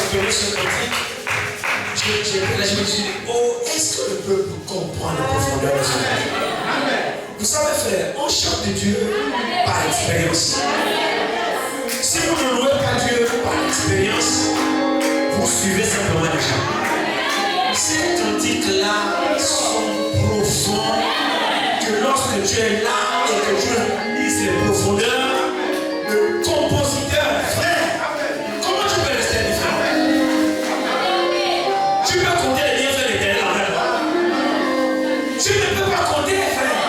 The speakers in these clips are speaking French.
entonné ce cantique, je me suis dit, oh, est-ce que le peuple comprend la profondeur de son âme? Vous savez, frère, on chante de Dieu par expérience. Si vous ne louez pas Dieu par expérience, vous suivez simplement les gens. Ces cantiques-là sont profonds, que lorsque Dieu est là et que Dieu lise les profondeurs, le compositeur, frère, comment tu peux rester différent? Tu peux compter les bienfaits de l'Éternel envers toi. Tu ne peux pas compter, frère.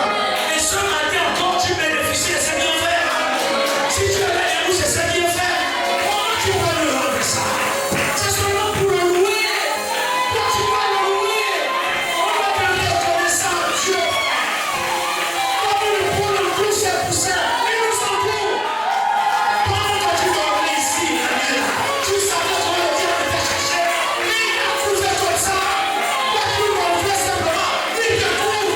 Et ce matin encore, tu bénéficies de ces bienfaits. Si tu es là et nous, c'est ces bienfaits. Comment tu peux nous rendre ça? C'est seulement pour le louer. Quand tu vas le louer, on va te reconnaître à Dieu. Comme nous prenons tous ces poussins, ils nous sont pour. Pendant que tu dormais ici, tu savais qu'on le diable t'a cherché. Mais il a trouvé comme ça. Toi, tu le fais simplement. Il te trouve.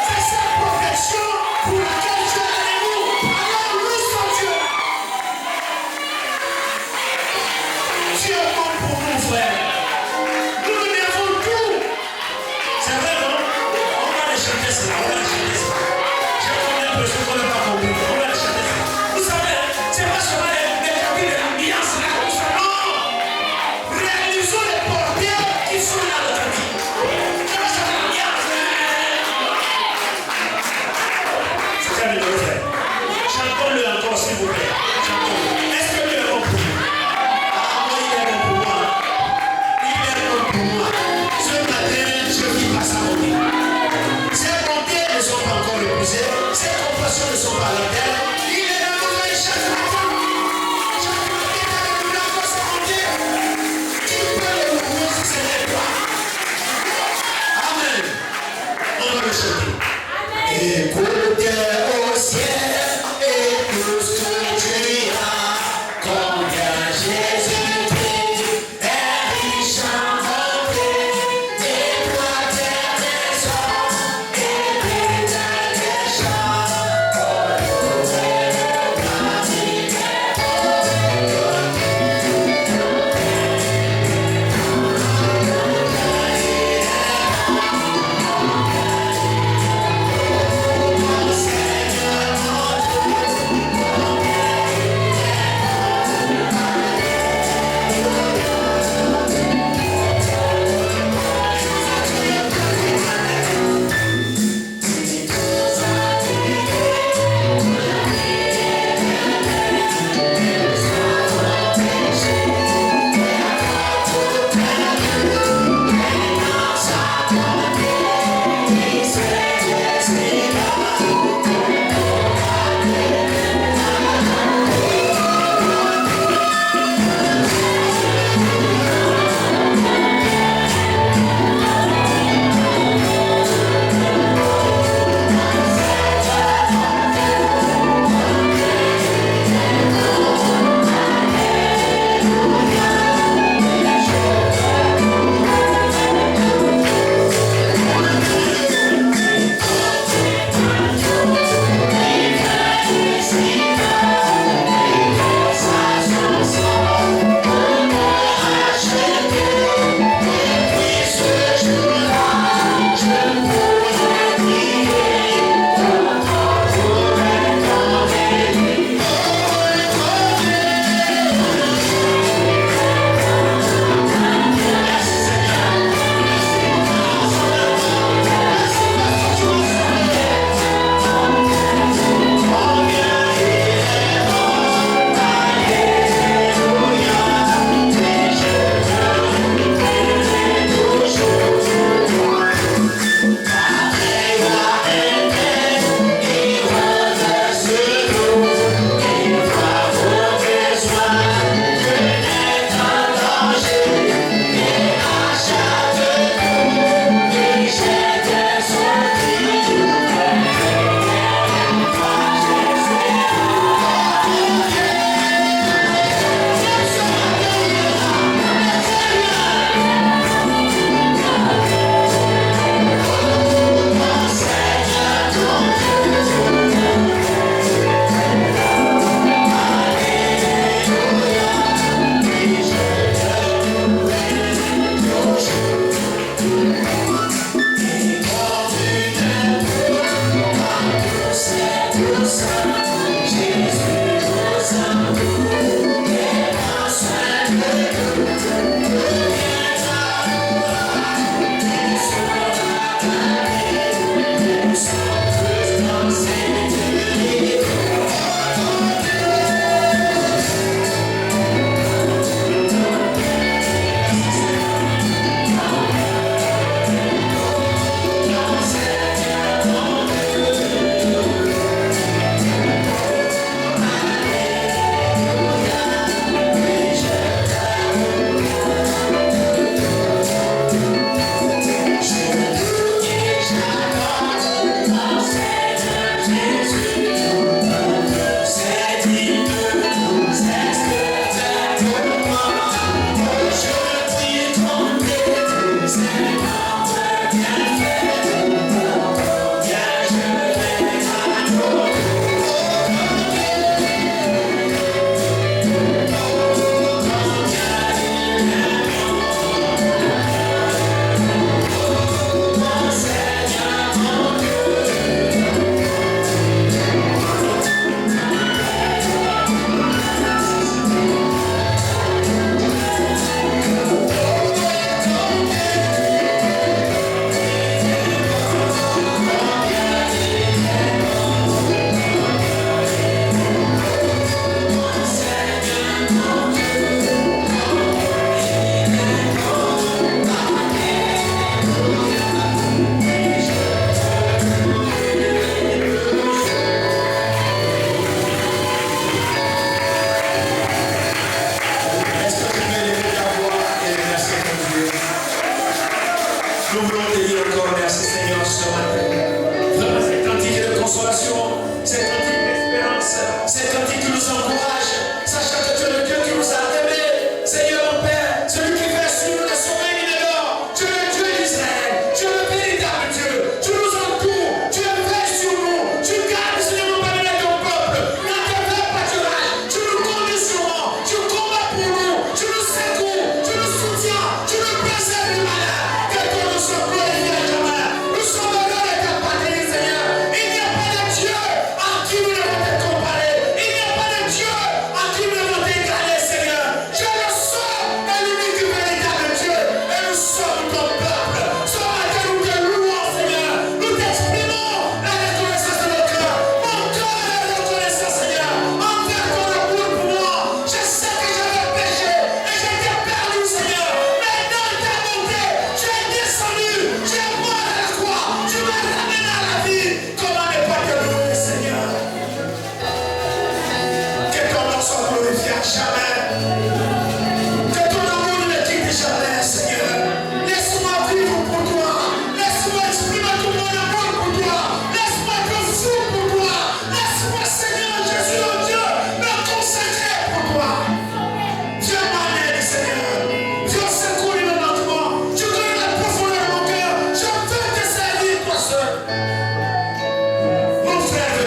C'est cette protection pour laquelle Dieu est avec nous. Alors, nous sommes Dieu. Dieu compte pour nous, frère. Nous nous devons tout. C'est vrai, non? On va les chanter cela, on va les chanter cela. J'ai comme l'impression qu'on n'a pas compris. On va les chanter cela. Vous savez, c'est pas seulement les capilles de l'ambiance là comme ça, non. Réalisons les porteurs qui sont là dans la vie. C'est pas seulement l'ambiance. C'est ça le frère. Chantons-le encore s'il vous plaît. Chantons-le. Est-ce que Dieu est bon pour nous? Ah, il est bon pour moi. Il est bon pour moi. Ce matin, je vis par sa bonté. Ses bontés ne sont pas encore épuisées. Ses compassions ne sont pas à la terre. Il est renouvelé chaque matin. Chaque matin, il est renouvelé encore sa bonté. Qui peut le louer si ce n'est toi? Amen. On va le chanter. Écoutez au ciel et tout ce que tu as, combien Jésus-Christ est riche en bonté, déploie tes trésors et brille tes champs, pour louer le paradis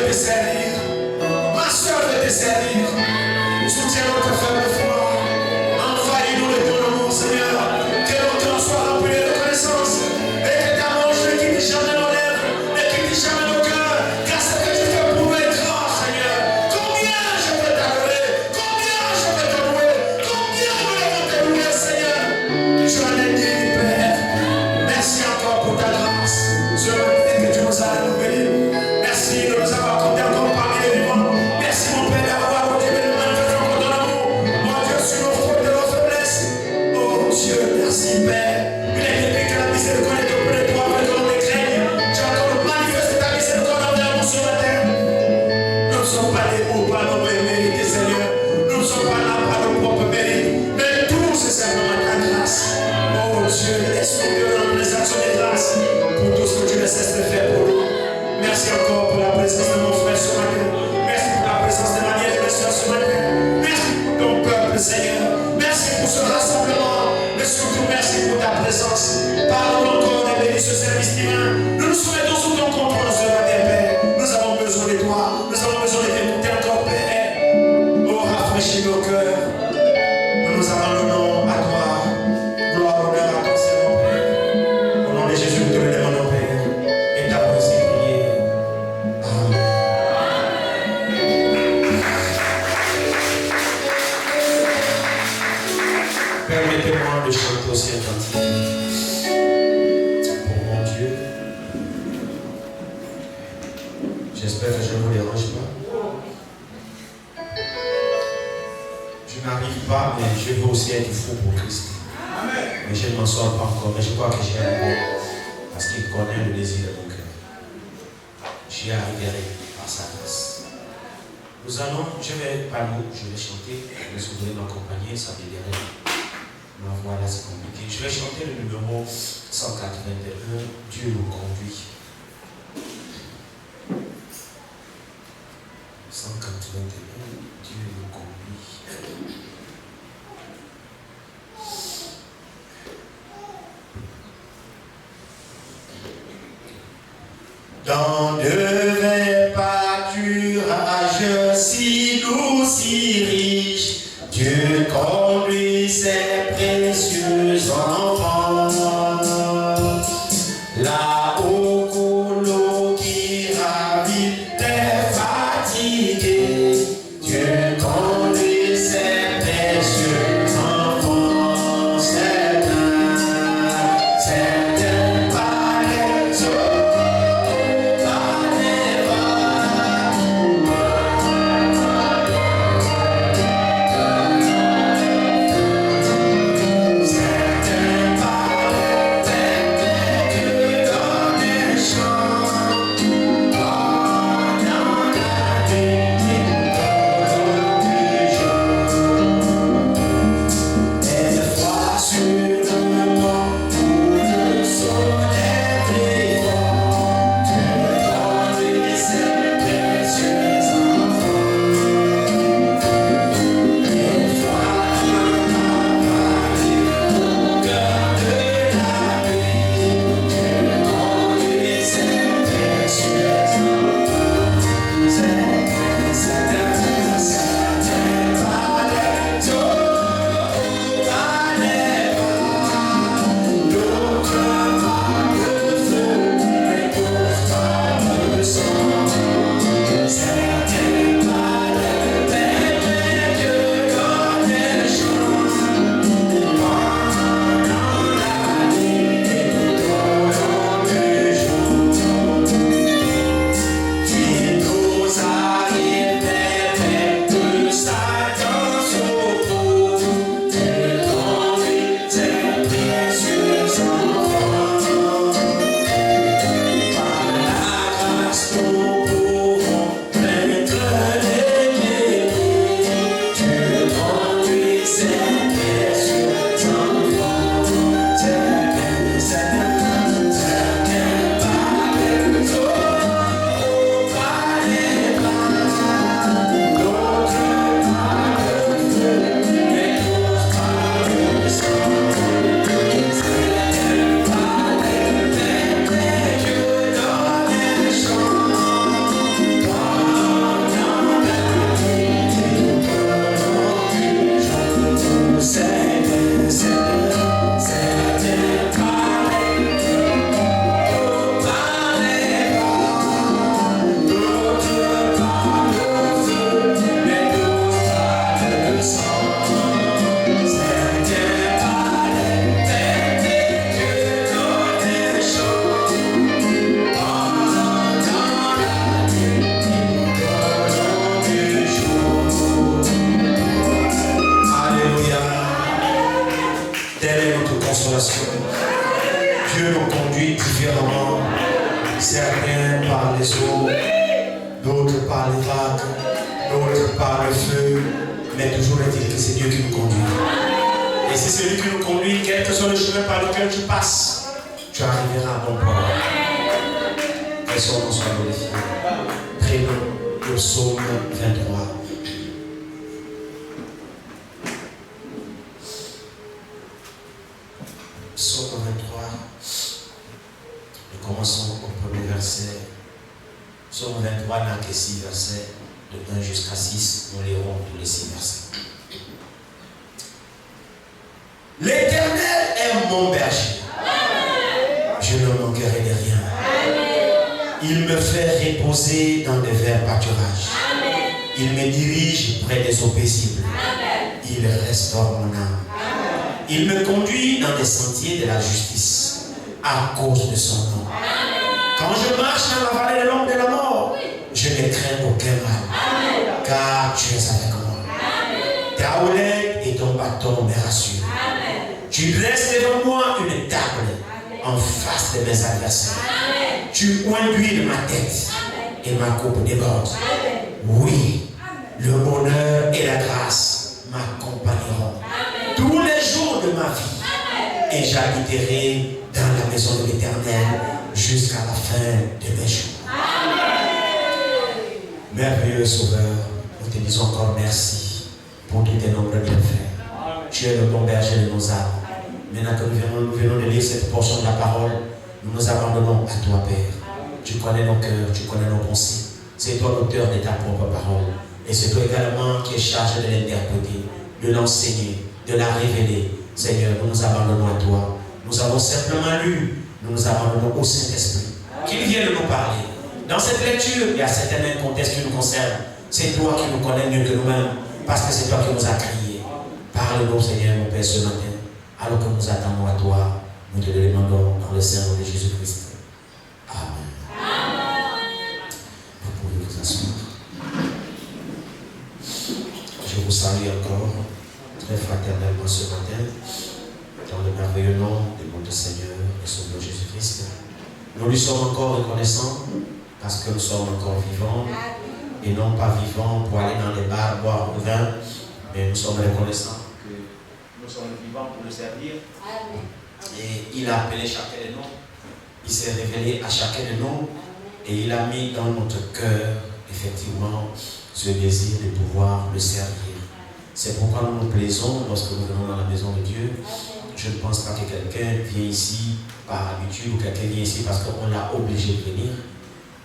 te servir. Ma soeur veut te servir. Soutiens notre faible foi. Envahis-nous de ton amour, Seigneur. Que notre cœur soit rempli de reconnaissance. Et que ta bouche ne quitte jamais nos lèvres. Ne quitte jamais nos cœurs. Car ce que tu fais pour nous est grand, Seigneur. Combien je peux t'adorer. Combien je peux te louer. Combien nous devons te louer, Seigneur. Tu en es digne, Père. Merci encore pour ta grâce. Je remercie que tu nous as renouvelés. Merci de nous avoir compté encore parmi les vivants. Merci, mon Père, d'avoir continué de manifester encore ton amour. Mon Dieu, sur nos fautes et nos faiblesses. Oh Dieu, merci, Père. Il est depuis que la miséricorde est auprès de toi, avec ton décret. Tu as encore manifesté ta miséricorde envers nous ce matin. Nous ne sommes pas des hauts par nos mérites, Seigneur. Nous ne sommes pas là par nos propres mérites. Mais tout, c'est simplement ta grâce. Oh Dieu, laisse-nous te rendre les actions de grâce pour tout ce que tu ne cesses de faire pour nous. Merci encore pour la présence de mon frère ce matin. Merci pour la présence de Daniel et mes soeurs ce matin. Merci pour ton peuple, Seigneur. Merci pour ce rassemblement. Mais surtout, merci pour ta présence. Parle-nous encore et bénis ce service divin. Nous nous soumettons sous ton contrôle ce matin, Père. Nous avons besoin de toi. Nous avons besoin de t'écouter encore, Père. Oh, rafraîchis nos cœurs. Nous nous abandonnons à toi. Gloire, honneur à ton Seigneur, Père. Au nom de Jésus, nous te le demandons, Père. Et ta voici prière. Amen. Permettez-moi de chanter aussi un cantique pour mon Dieu. J'espère que je ne vous dérange pas. Je n'arrive pas, mais je veux aussi être fou pour Christ. Mais je ne m'en sors pas encore, mais je crois que j'y arriverai. Parce qu'il connaît le désir de mon cœur. J'y arriverai par sa grâce. Nous allons, je vais chanter, vous voulez m'accompagner, ça m'aiderait. Ma voix là c'est compliqué. Je vais chanter le numéro 181, Dieu nous conduit. 181, Dieu nous conduit. Dans de pâturages si doux, si riches, Dieu conduit ses précieux enfants. Là-haut coule l'eau qui ravit les fatigués, Dieu conduit ses précieux enfants. Certains par les eaux, par les vagues. les eaux, d'autres par les vagues, d'autres par le feu, mais toujours est-il que c'est Dieu qui nous conduit. Et c'est celui qui nous conduit, quel que soit le chemin par lequel tu passes, tu arriveras à bon port. Que son nom soit glorifié. Prenons le psaume 23. Psaume 23. Nous commençons au premier verset. Psaume 23 n'a que 6 versets, de 1 jusqu'à 6. Nous lirons tous les 6 versets. L'Éternel est mon berger. Je ne manquerai de rien. Il me fait reposer dans des verts pâturages. Il me dirige près des eaux paisibles. Il restaure mon âme. Il me conduit dans des sentiers de la justice à cause de son nom. Quand je marche dans la vallée de l'ombre de la mort, je ne crains aucun mal, car tu es avec moi. Ta houlette et ton bâton me rassurent. Tu dresses devant moi une table en face de mes adversaires. Tu conduis de ma tête et ma coupe déborde. Oui, le bonheur et la grâce m'accompagneront tous les jours de ma vie, et j'habiterai dans la maison de l'Éternel jusqu'à la fin de mes jours. Merveilleux Sauveur, nous te disons encore merci pour tous tes nombreux bienfaits. Tu es le bon berger de nos âmes. Maintenant que nous venons de lire cette portion de la parole, nous nous abandonnons à toi, Père. Tu connais nos cœurs, tu connais nos pensées. C'est toi l'auteur de ta propre parole. Et c'est toi également qui es chargé de l'interpréter, de l'enseigner, de la révéler. Seigneur, nous nous abandonnons à toi. Nous avons simplement lu, nous nous abandonnons au Saint-Esprit. Qu'il vienne nous parler. Dans cette lecture, il y a certains contextes qui nous concernent. C'est toi qui nous connais mieux que nous-mêmes, parce que c'est toi qui nous as créés. Parle-nous, Seigneur, mon Père, ce matin. Alors que nous attendons à toi, nous te le demandons dans le Saint nom de Jésus-Christ. Amen. Vous pouvez vous asseoir. Je vous salue encore très fraternellement ce matin, dans le merveilleux nom de notre Seigneur et Sauveur Jésus-Christ. Nous lui sommes encore reconnaissants parce que nous sommes encore vivants et non pas vivants pour aller dans les bars boire du vin, mais nous sommes reconnaissants que nous sommes vivants pour le servir. Et il a appelé chacun de nous, il s'est révélé à chacun de nous et il a mis dans notre cœur effectivement ce désir de pouvoir le servir. C'est pourquoi nous nous plaisons lorsque nous venons dans la maison de Dieu. Je ne pense pas que quelqu'un vient ici par habitude ou quelqu'un vient ici parce qu'on l'a obligé de venir.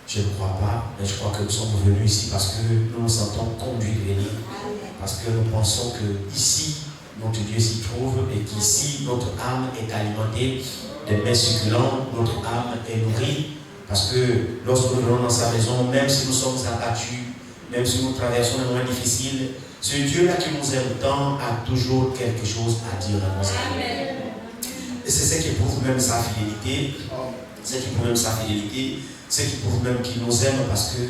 Je ne crois pas, mais je crois que nous sommes venus ici parce que nous nous sentons conduits de venir. Parce que nous pensons que ici, notre Dieu s'y trouve et qu'ici, notre âme est alimentée de mets succulents, notre âme est nourrie. Parce que lorsque nous venons dans sa maison, même si nous sommes abattus, même si nous traversons des moments difficiles, ce Dieu-là qui nous aime tant a toujours quelque chose à dire à nos âmes. Et c'est ce qui prouve même sa fidélité. C'est ce qui prouve même sa fidélité. C'est ce qui prouve même qu'il nous aime parce que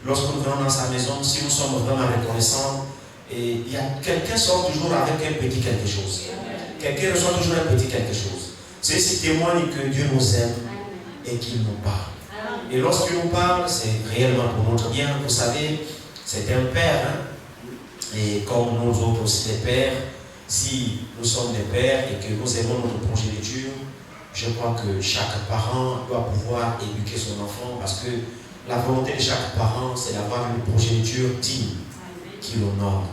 lorsque nous venons dans sa maison, si nous sommes vraiment reconnaissants, et il y a quelqu'un sort toujours avec un petit quelque chose. Quelqu'un reçoit toujours un petit quelque chose. C'est ce qui témoigne que Dieu nous aime et qu'il nous parle. Et lorsqu'il nous parle, c'est réellement pour notre bien. Vous savez, c'est un père. Et comme nous autres aussi les pères, si nous sommes des pères et que nous aimons notre progéniture, je crois que chaque parent doit pouvoir éduquer son enfant parce que la volonté de chaque parent, c'est d'avoir une progéniture digne qui l'honore.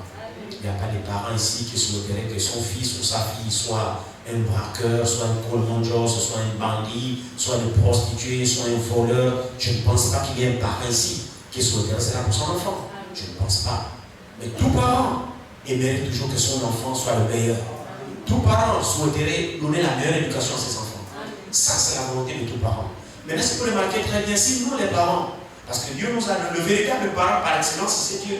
Il n'y a pas de parents ici qui souhaiteraient que son fils ou sa fille soit un braqueur, soit un colmondios, soit un bandit, soit une prostituée, soit un voleur. Je ne pense pas qu'il y ait un parent ici qui souhaiterait cela pour son enfant. Je ne pense pas. Mais tout parent aimerait toujours que son enfant soit le meilleur. Tout parent souhaiterait donner la meilleure éducation à ses enfants. Ça, c'est la volonté de tout parent. Maintenant, ce que vous remarquez très bien, si nous les parents, parce que Dieu nous a le véritable parent par excellence, c'est Dieu.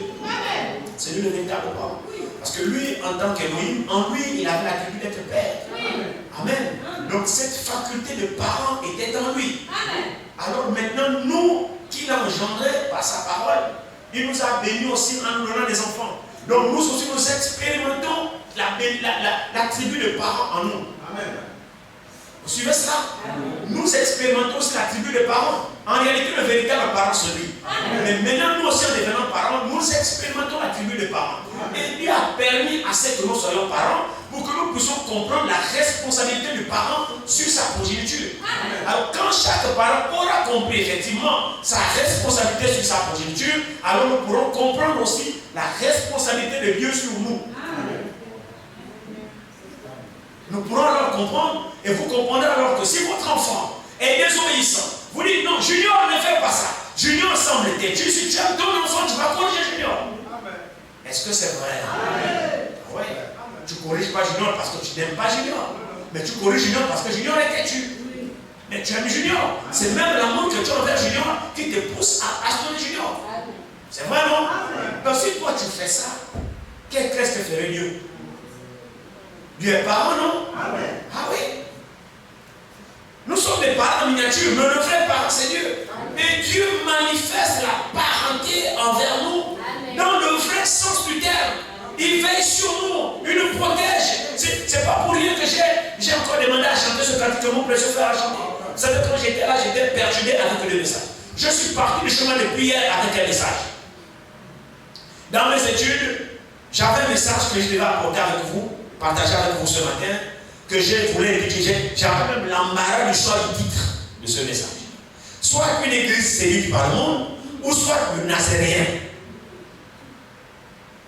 C'est lui le véritable parent. Parce que lui, en tant qu'Élohim, en lui, il avait l'attribut d'être père. Amen. Donc cette faculté de parent était en lui. Alors maintenant, nous, qui l'a engendré par sa parole, il nous a bénis aussi en nous donnant des enfants. Donc nous aussi, nous expérimentons l'attribut de parent en nous. Amen. Vous suivez cela? Nous expérimentons aussi la tribu des parents. En réalité, le véritable parent se dit. Mais maintenant, nous aussi, en devenant parents, nous expérimentons la tribu des parents. Et Dieu a permis à ce que nous soyons parents pour que nous puissions comprendre la responsabilité du parent sur sa progéniture. Alors, quand chaque parent aura compris effectivement sa responsabilité sur sa progéniture, alors nous pourrons comprendre aussi la responsabilité de Dieu sur nous. Nous pourrons alors comprendre, et vous comprendrez alors que si votre enfant est désobéissant, vous dites non, Junior ne fait pas ça. Junior semble têtu. Si tu aimes ton enfant, tu vas corriger Junior. Est-ce que c'est vrai? Oui. Tu ne corriges pas Junior parce que tu n'aimes pas Junior. Mais tu corriges Junior parce que Junior est têtu. Mais tu aimes Junior. C'est même l'amour que tu as envers Junior qui te pousse à acheter Junior. C'est vrai, non? Donc si toi tu fais ça, qu'est-ce que ferait Dieu? Dieu est parent, non? Ah oui. Nous sommes des parents en miniature, mais le vrai parent, c'est Dieu. Et Dieu manifeste la parenté envers nous dans le vrai sens du terme. Il veille sur nous, il nous protège. C'est pas pour rien que j'ai encore demandé à chanter ce cantique que mon précieux frère a chanté. Vous savez, quand j'étais là, j'étais perturbé avec le message. Je suis parti du chemin de prière avec un message. Dans mes études, j'avais un message que je devais apporter avec vous, partager avec vous ce matin, que je voulais étudier. J'avais même l'embarras du choix du titre de ce message. Soit une église séduite par le monde, ou soit le Nazarien.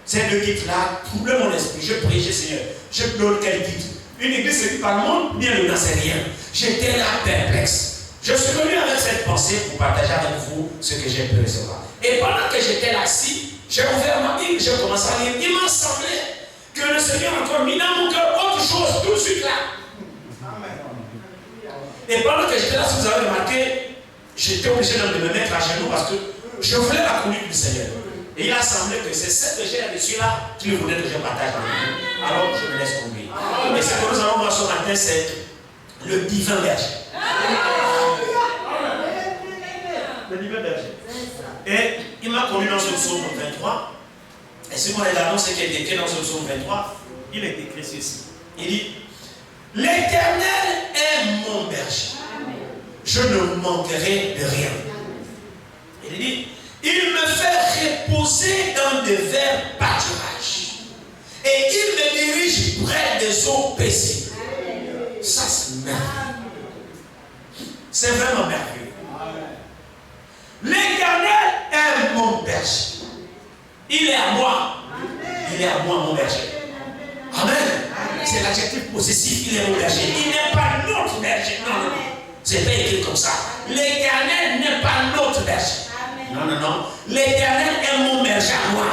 Ces deux titres-là troublaient mon esprit. Je prêchais, Seigneur. Je donne quel titre? Une église séduite par le monde, ou bien le Nazarien? J'étais là perplexe. Je suis venu avec cette pensée pour partager avec vous ce que j'ai pu recevoir. Et pendant que j'étais là assis, j'ai ouvert ma Bible, j'ai commencé à lire. Il m'a semblé que le Seigneur a encore mis dans mon cœur autre chose tout de suite là. Et pendant que j'étais là, si vous avez remarqué, j'étais obligé de me mettre à genoux parce que je voulais la conduite du Seigneur. Et il a semblé que c'est ce que j'ai reçu là qu'il voulait que je partage avec vous. Alors je me laisse conduire. Et ce que nous allons voir ce matin, c'est le divin berger. Le divin berger. Et il m'a conduit dans ce psaume 23. Et si vous regardez ce qui est écrit dans ce psaume 23, il est écrit ceci. Il dit: l'Éternel est mon berger. Je ne manquerai de rien. Il dit: il me fait reposer dans de verts pâturages. Et il me dirige près des eaux paisibles. Ça, c'est merveilleux. C'est vraiment merveilleux. L'Éternel est mon berger. Il est à moi. Il est à moi, mon berger. Amen. C'est l'adjectif possessif. Il est mon berger. Il n'est pas notre berger. Non, non. C'est pas écrit comme ça. L'Éternel n'est pas notre berger. Non, non, non. L'Éternel est mon berger à moi.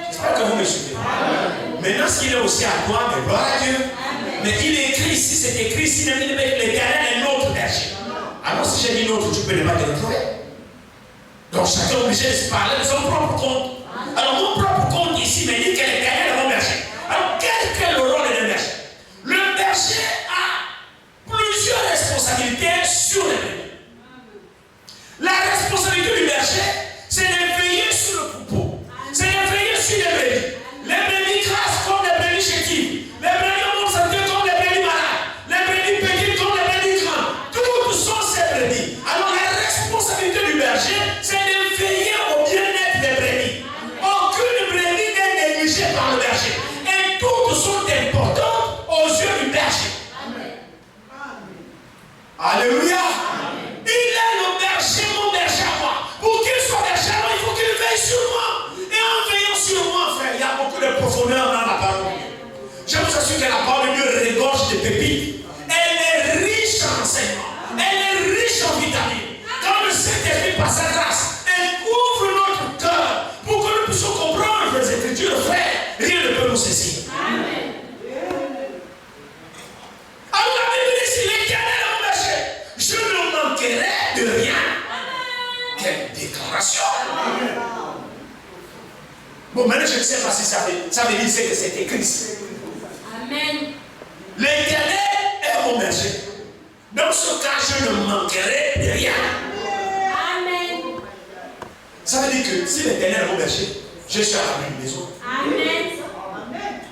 J'espère que vous me suivez. Maintenant, s'il est aussi à toi, mais gloire à Dieu. Mais il est écrit ici, c'est écrit ici, l'Éternel est notre berger. Alors si j'ai dit l'autre, tu peux ne pas te retrouver. Donc chacun est obligé de se parler de son propre compte. Alors mon propre compte ici me dit que l'Éternel est mon berger. Alors quel est le rôle d'un berger? Le berger a plusieurs responsabilités sur les brebis. La responsabilité du berger, c'est de veiller sur le troupeau. C'est de veiller sur les brebis. Les brebis crasent comme les brebis chétives. Les brebis en bonne santé comme les brebis malades. Les brebis petites comme les brebis grandes. Toutes sont ces brebis. Alors la responsabilité du berger, c'est de veiller au bien-être des brebis. Aucune brebis n'est négligée par le berger. Et toutes sont importantes aux yeux du berger. Alléluia. Il est le berger, mon berger à moi. Pour qu'il soit berger à moi, il faut qu'il veille sur moi. Et en veillant sur moi, frère, il y a beaucoup de profondeur dans la parole de Dieu. Je vous assure que la parole de Dieu regorge de pépites. Elle est riche en enseignement. Elle est riche en vitamines. Quand le Saint-Esprit par sa grâce, elle ouvre notre cœur pour que nous puissions comprendre les Écritures, frère. Rien ne peut nous saisir. Amen. Alors la Bible dit ici, l'Éternel est mon berger. Je ne manquerai de rien. Quelle déclaration. Bon, maintenant je ne sais pas si ça veut dire que c'est écrit. Amen. L'Éternel est mon berger. Dans ce cas, je ne manquerai de rien. Amen. Ça veut dire que si l'Éternel est mon berger, je suis à la maison. Amen.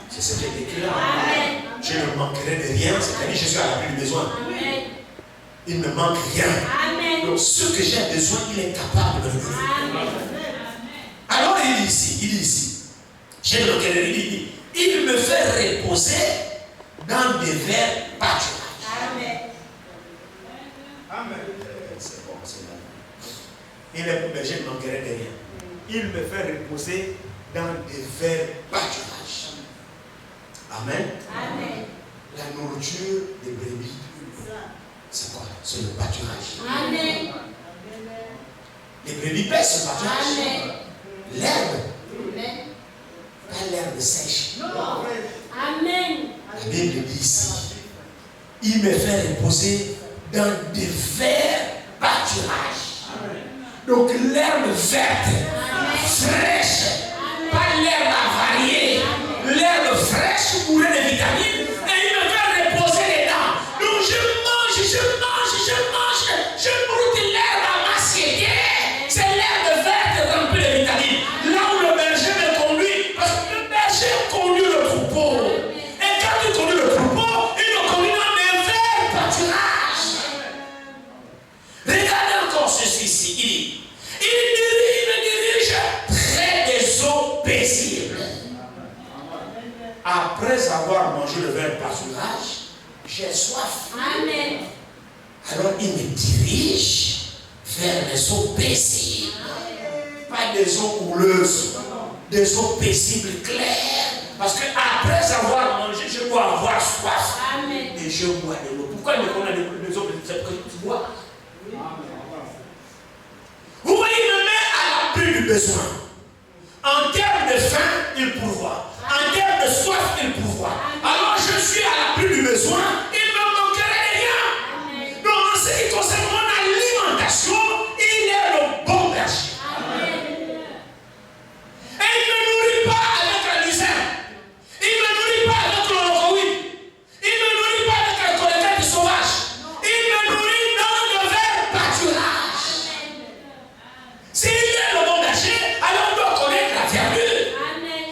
C'est ce qui est écrit là. Amen. Je Je ne manquerai de rien, c'est-à-dire je suis à l'abri du besoin. Amen. Il ne me manque rien. Amen. Donc ce que j'ai besoin, il est capable de me le donner. Amen. Alors il dit ici, j'ai le cœur, il dit, il me fait reposer dans des verts pâturages. Amen. C'est bon, c'est là. Il est pour berger, je ne manquerai de rien. Il me fait reposer dans des verts pâturages. Amen. Amen. La nourriture des brebis, c'est quoi? C'est le pâturage. Amen. Les brebis pèsent ce pâturage. Amen. L'herbe, Amen. pas l'herbe sèche. Amen. La Bible dit ici, il me fait reposer dans des verts pâturages. Donc l'herbe verte, fraîche, pas l'herbe avariée, l'herbe fraîche bourrée de vitamines, et il me fait reposer dedans. Donc je broute l'herbe à ma satiété. C'est l'herbe verte remplie de vitamines. Là où le berger me conduit, parce que le berger conduit le troupeau. Et quand il conduit le troupeau, il le conduit dans des verts pâturages. Regardez encore ceci ici. Il me dirige près des eaux paisibles. Après avoir mangé le vert pâturage, j'ai soif. Amen. Alors il me dirige vers les eaux paisibles. Pas des eaux houleuses, des eaux paisibles claires. Parce que après avoir mangé, je dois avoir soif. Amen. Et je bois de l'eau. Pourquoi il me connaît des eaux paisibles? C'est parce que tu bois. Vous voyez, il me met à l'abri du besoin. En termes de faim, il pourvoit. En termes de soif, il pourvoit. Alors je suis à l'abri du besoin, il ne me manquerait de rien. Donc en ce qui concerne mon alimentation, il est le bon berger. Et il ne me nourrit pas avec la misère. Il ne me nourrit pas avec le locoïde. Il ne me nourrit pas avec la collecte sauvage. Il me nourrit dans le vert pâturage. S'il est le bon berger, alors il doit connaître la verdure.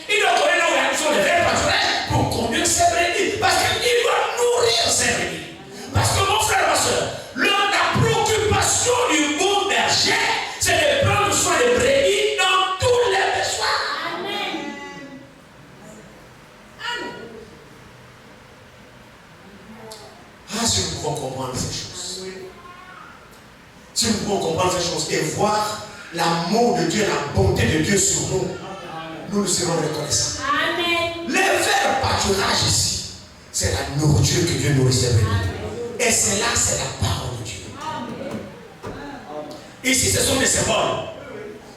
Il doit connaître là où il sont les verts pâturages pour conduire ses brebis. Parce qu'il doit nourrir ses brebis. Parce que mon frère, ma soeur, la préoccupation du bon berger, c'est de prendre soin des brebis dans tous les besoins. Amen. Ah, si nous pouvons comprendre ces choses. Si nous pouvons comprendre ces choses et voir l'amour de Dieu, la bonté de Dieu sur nous, nous nous serons reconnaissants. Amen. Les verts pâturages ici, c'est la nourriture que Dieu nourrit ses brebis. Et c'est là, c'est la parole de Dieu. Ici, ce sont des symboles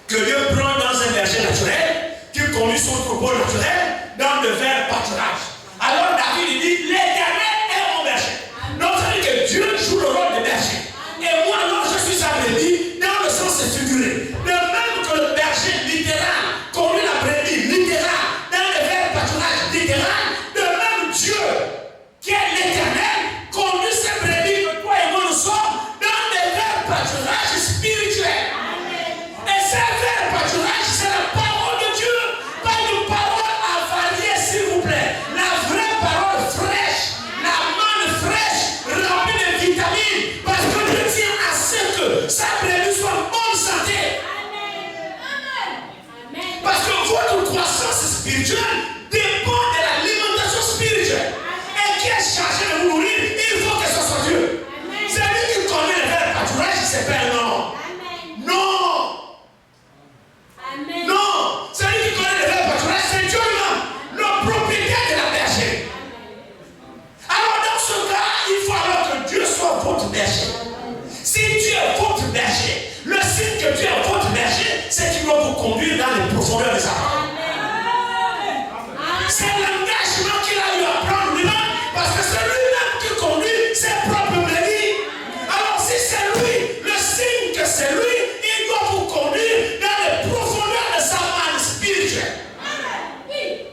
que Dieu prend dans un berger naturel, qui conduit son troupeau naturel dans de verts pâturages. Alors David il dit, l'Éternel est mon berger. Donc ça veut dire que Dieu joue le rôle de berger. Et moi, alors, je suis sa brebis dans le sens figuré. De même que le berger littéral conduit la brebis littéral dans le verts pâturages littéral, de même Dieu, qui est l'Éternel, conduit ses brebis que toi et moi nous sommes dans des verts pâturages spirituels. Et ces verts pâturages, c'est la parole de Dieu, pas une parole avariée, s'il vous plaît. La vraie parole fraîche, la manne fraîche, remplie de vitamines, parce que Dieu tient à ce que sa brebis soit en bonne santé. Parce que votre croissance spirituelle dépend de l'alimentation spirituelle. Et qui est chargé de vous nourrir, il faut que ce soit Dieu. C'est lui qui connaît les verts pâturages, il s'appelle non. Non. Non. C'est lui qui connaît les verts pâturages, c'est Dieu même, le propriétaire de la bergerie. Alors dans ce cas, il faut alors que Dieu soit votre berger. Si Dieu est votre berger, le signe que Dieu est votre berger, c'est qu'il doit vous conduire dans les profondeurs des arbres. C'est l'engagement qu'il a eu à prendre lui-même, parce que c'est lui-même qui conduit ses propres brebis. Alors si c'est lui, le signe que c'est lui, il doit vous conduire dans les profondeurs de sa manne spirituelle. Et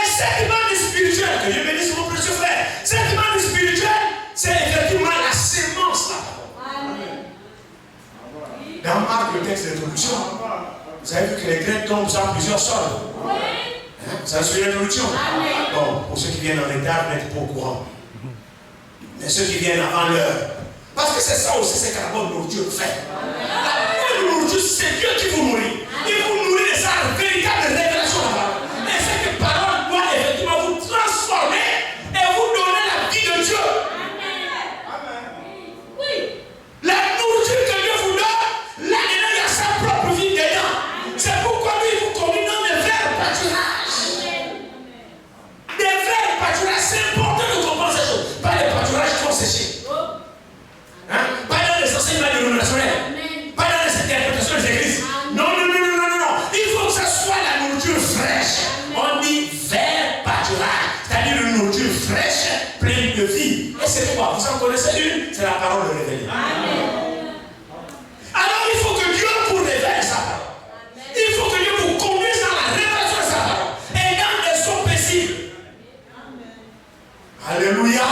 cette manne spirituelle, que Dieu bénisse mon précieux frère, cette manne spirituelle, c'est effectivement la sémence là. Dans Marc, le texte d'introduction, vous avez vu que les graines tombent sur plusieurs sols. Vous avez suivi l'introduction? Bon, pour ceux qui viennent en retard, vous n'êtes pas au courant. Mais ceux qui viennent avant l'heure. Parce que c'est ça aussi, c'est que la bonne nourriture fait. La bonne nourriture, c'est Dieu qui vous nourrit. Il vous nourrit de sa véritable révélation de la parole. Et cette parole doit effectivement vous transformer et vous donner la vie de Dieu. Oui. La nourriture que Dieu vous donne, là-dedans, il y a sa propre vie dedans. C'est pourquoi lui, il vous conduit dans des verts pâturages. Des verts pâturages, c'est important de comprendre ces choses. Pas les pâturages qui vont sécher. Hein? Pas dans les enseignements dénominationnels. Pas dans les interprétations des églises. Non. Il faut que ce soit la nourriture fraîche. On dit vert pâturage. C'est-à-dire une nourriture fraîche, pleine de vie. Et c'est quoi? Vous en connaissez une? C'est la parole de réveil. Alors il faut que Dieu vous révèle sa parole. Il faut que Dieu vous conduise dans la révélation de sa parole. Et dans des sons paisibles. Alléluia.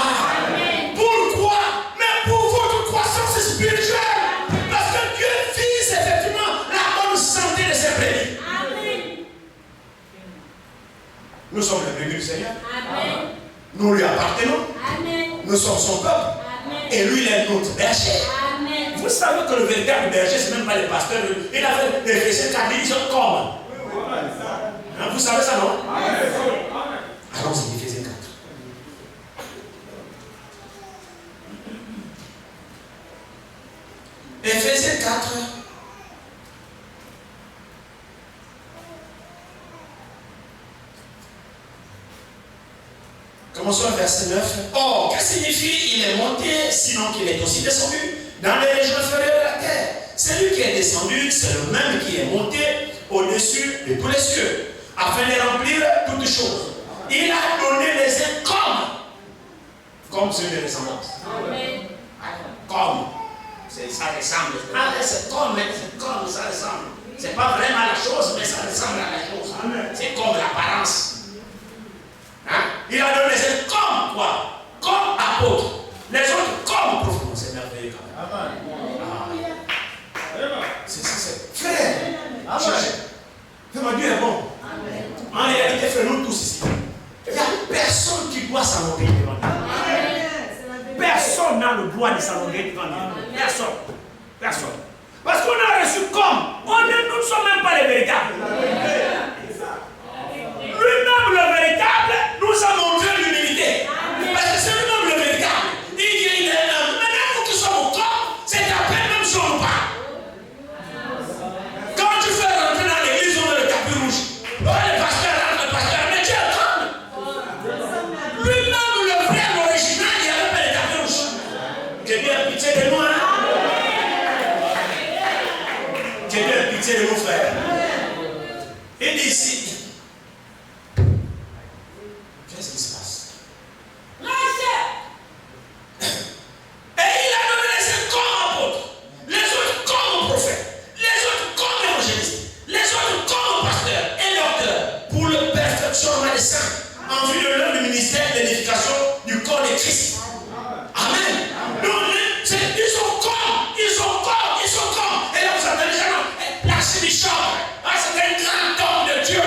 Pourquoi? Mais pour votre croissance spirituelle. Parce que Dieu vise effectivement la bonne santé de ses brebis. Nous sommes les brebis du Seigneur. Nous lui appartenons. Nous sommes son peuple. Et lui, il est notre berger. Vous savez que le véritable berger, ce n'est même pas les pasteurs. Il a fait des versets car ils sont comme. Hein, vous savez ça, non? Allons-y, Éphésiens 4. Éphésiens 4. Commençons au verset 9. Or, que signifie il est monté, sinon qu'il est aussi descendu dans les régions inférieures de la terre? Celui qui est descendu, c'est le même qui est monté au-dessus de tous les cieux, afin de remplir toutes choses. Il a donné les uns comme c'est une descendance. Comme. Ça ressemble. C'est comme ça ressemble. C'est pas vraiment la chose, mais ça ressemble à la chose. C'est comme l'apparence. Hein? Il a donné les uns comme quoi? Comme apôtre. Les autres comme prophète. C'est merveilleux quand même. C'est frère. Fais-moi Dieu est bon. En réalité, frère, nous tous ici. Il n'y a personne qui doit s'honorer devant Dieu. Personne n'a le droit de s'honorer devant Dieu. Personne. Parce qu'on a reçu comme. Nous ne sommes même pas les véritables. Lui-même le véritable nous a montré l'humilité. Parce que c'est lui-même le véritable. Il dit, maintenant nous qui sommes au corps, c'est après même si on parle. Quand tu fais rentrer dans l'église, on met le tapis rouge. Oh, le pasteur rentre, le pasteur, mais tu es comme. Lui-même le vrai, l'original, il n'y avait pas le tapis rouge. J'ai bien pitié de nous, hein? J'ai bien pitié de nos frères. Il dit ici. Qu'est-ce qui se passe? Et il a donné les uns comme apôtres, les autres comme prophètes, les autres comme évangélistes, les autres comme pasteurs et docteurs, pour le perfectionnement des saints, en vue de l'œuvre du ministère de l'édification du corps de Christ. Amen. Donc, ils sont comme. Et là, vous entendez les gens, l'archidichon, c'est un grand homme de Dieu.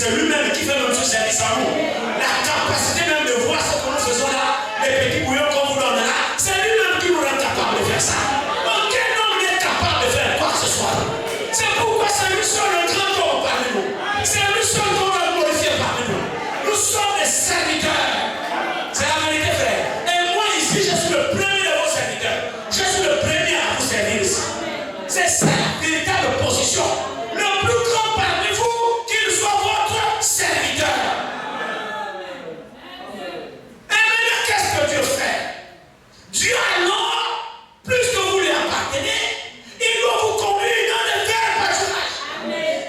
c'est lui-même qui fait même ce service à nous. La capacité même de voir ce que nous faisons là, les petits bouillons qu'on vous donne là, c'est lui-même qui nous rend capable de faire ça. Aucun homme n'est capable de faire quoi que ce soit. C'est pourquoi c'est lui seul le grand homme parmi nous. C'est lui seul qu'on va glorifier parmi nous. Nous sommes des serviteurs. C'est la vérité, frère. Et moi ici, je suis le premier de vos serviteurs. Je suis le premier à vous servir ici. C'est ça la véritable position. Le plus grand parmi vous, qu'il soit votre serviteur. Et maintenant, qu'est-ce que Dieu fait? Dieu alors, plus que vous lui appartenez, il doit vous conduire dans des verts pâturages.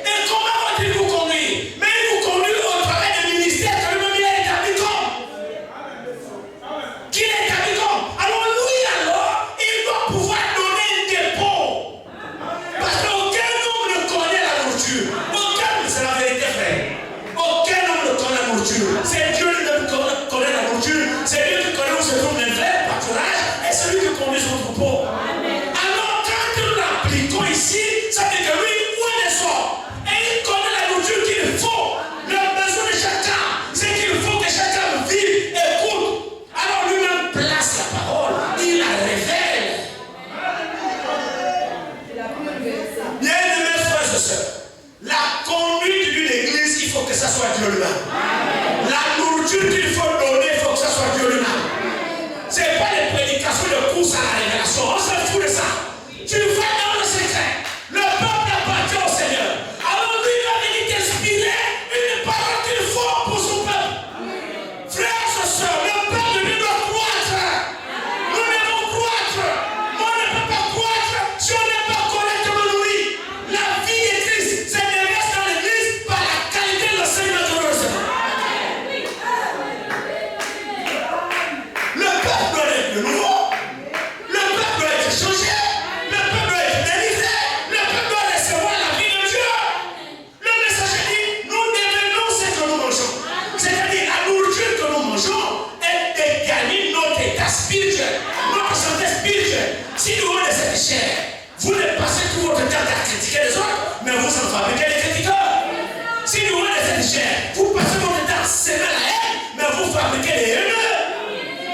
Et comment va-t-il vous conduire? Mais il vous conduit au travers des ministères que lui-même il a établi comme. Qu'il a établi comme. Alors lui alors, il doit pouvoir donner un dépôt. Parce qu'aucun homme ne connaît la nourriture. Aucun, c'est la vérité, frère. Aucun homme ne connaît la nourriture. C'est Dieu lui-même qui connaît la nourriture. C'est Dieu qui connaît où se trouve les verts pâturages et celui qui conduit son troupeau. Alors quand nous l'appliquons ici, ça veut dire que lui, où il sort. Et il connaît la nourriture qu'il faut. Le besoin de chacun, c'est qu'il faut que chacun vive, écoute. Alors lui-même place la parole, il la révèle. Bien-aimés frères et sœurs, la conduite d'une église, il faut que ça soit Dieu lui-même. La nourriture qu'il faut donner, il faut que ça soit Dieu lui-même. Ce n'est pas les prédications de course à la révélation, on se fout de ça. Tu vas dans le secret. Le peuple appartient au Seigneur. Alors lui va venir t'inspirer une parole qu'il faut pour son peuple. Frères et sœurs, le peuple de Dieu doit croître. Nous devons croître. On ne peut pas croître si on n'est pas correctement nourri. La vie de Christ, c'est de rester dans l'église par la qualité de l'enseignement que nous recevons. Le peuple doit être de nouveau. Le peuple doit être changé. Le peuple doit être délivré. Le peuple doit recevoir la vie de Dieu. Le messager dit, nous devenons ce que nous mangeons. C'est-à-dire la nourriture que nous mangeons est de gagner notre état spirituel, notre santé spirituelle. Si nous avons cette chair, vous ne passez tout votre temps à critiquer les autres, mais vous en fabriquez les critiqueurs. Si nous avons cette chair, vous passez votre temps à s'aimer la haine, mais vous fabriquez les haineux.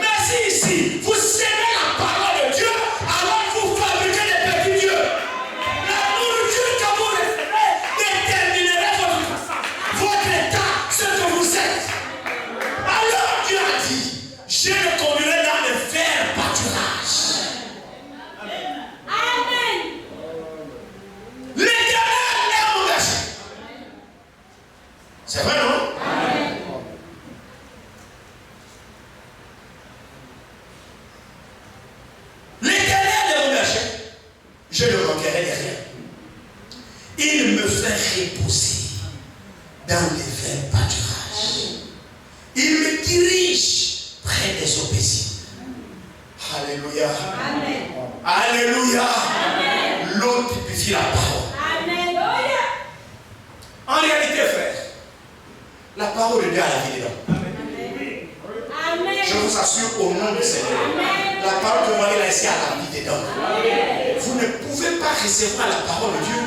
Mais si ici, vous aimez la parole de Dieu, alors vous fabriquez des petits dieux. La nourriture que vous recevez déterminera votre croissance, votre état, ce que vous êtes. Alors Dieu a dit, je le conduirai dans les verts pâturages. Amen. L'Éternel est mon berger. C'est vrai, non? L'Éternel est mon berger. Je ne manquerai de rien. Il me fait reposer dans les verts pâturages. Il me dirige près des eaux paisibles. Alléluia. Amen. Alléluia. Amen. L'eau typifie la parole. Amen. En réalité, frère, la parole de Dieu a la vie dedans. Amen. Je vous assure au nom du Seigneur. Amen. La parole que vous voyez là ici a la vie dedans. Vous ne pouvez pas recevoir la parole de Dieu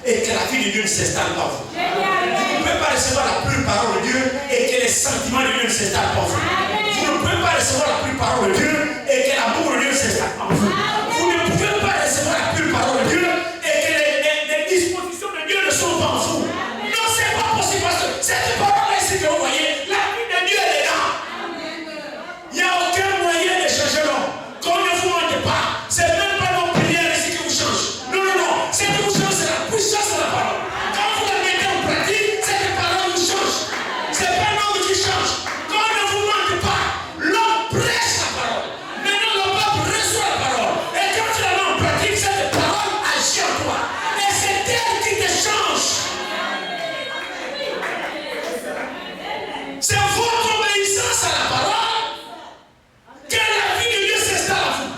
et que la vie de Dieu ne s'installe pas en vous. Vous ne pouvez pas recevoir la pure parole de Dieu et que les sentiments de Dieu ne s'installent pas en vous. Vous ne pouvez pas recevoir la pure parole de Dieu et que l'amour de Dieu ne s'installe pas en vous. Vous ne pouvez pas recevoir la pure parole de Dieu et que les dispositions de Dieu ne sont pas en vous. Non, c'est pas possible parce que cette parole ici que vous voyez, la vie de Dieu est dedans. Il n'y a aucun moyen de changer l'homme. Qu'on ne vous mente pas. C'est même pas nos prières ici qui vous changent. Non, non, non. Ce qui vous change, c'est la puissance de la parole. Quand vous la mettez en pratique, cette parole vous change. Ce n'est pas l'homme qui change. Qu'on ne vous mente pas. L'homme prêche la parole. Maintenant, le peuple reçoit la parole. Et quand tu la mets en pratique, cette parole agit en toi. Et c'est elle qui te change. C'est votre obéissance à la parole que la vie de Dieu s'installe à vous.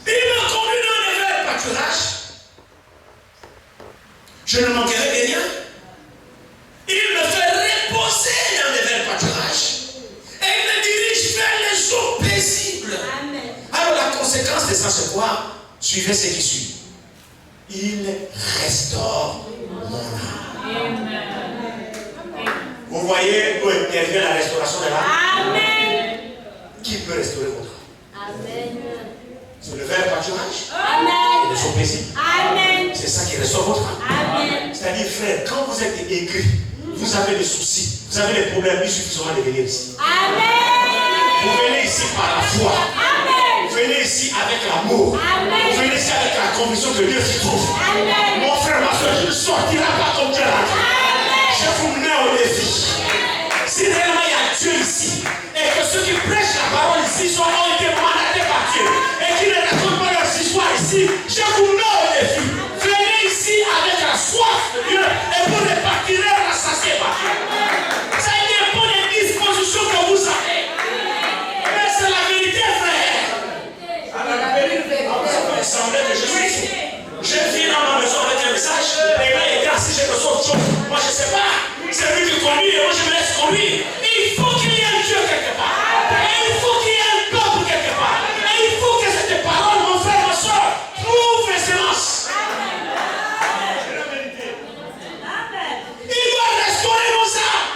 Il me conduit dans les verts pâturages. Je ne manquerai de rien. Il me fait reposer dans les verts pâturages. Et il me dirige vers les eaux paisibles. Amen. Alors la conséquence de ça, c'est quoi? Suivez ce qui suit. il restaure mon âme. Vous voyez où intervient la restauration de l'âme? Amen. Qui peut restaurer votre âme? Amen. C'est le vrai pâturage. Amen. Et son plaisir. Amen. C'est ça qui restaure votre âme. Amen. C'est-à-dire, frère, quand vous êtes aigri, vous avez des soucis, vous avez des problèmes, il suffit seulement de venir ici. Amen. Vous venez ici par la foi. Amen. Vous venez ici avec l'amour. Amen. Vous venez ici avec la conviction que Dieu s'y trouve. Amen. Mon frère, ma soeur, je ne sortirai pas comme Dieu l'a dit. Je vous mets au défi. Si réellement il y a Dieu ici, et que ceux qui prêchent la parole ici ont été mandatés par Dieu, et qui ne racontent pas leurs histoires ici, je vous mets au défi. Venez ici avec la soif de Dieu, et vous repartirez rassasiés par Dieu. Ça dépend des dispositions que vous avez. Mais c'est la vérité, frère. Il semblait que je suis fou. Je vis dans ma maison avec un message, et là, il est assis, je reçois autre chose. Moi, je ne sais pas. C'est lui qui conduit, et moi, je me laisse conduire. Il faut qu'il y ait un Dieu quelque part. Et il faut qu'il y ait un peuple quelque part. Et il faut que cette parole, mon frère, ma soeur, trouve excellence. Il doit restaurer nos âmes.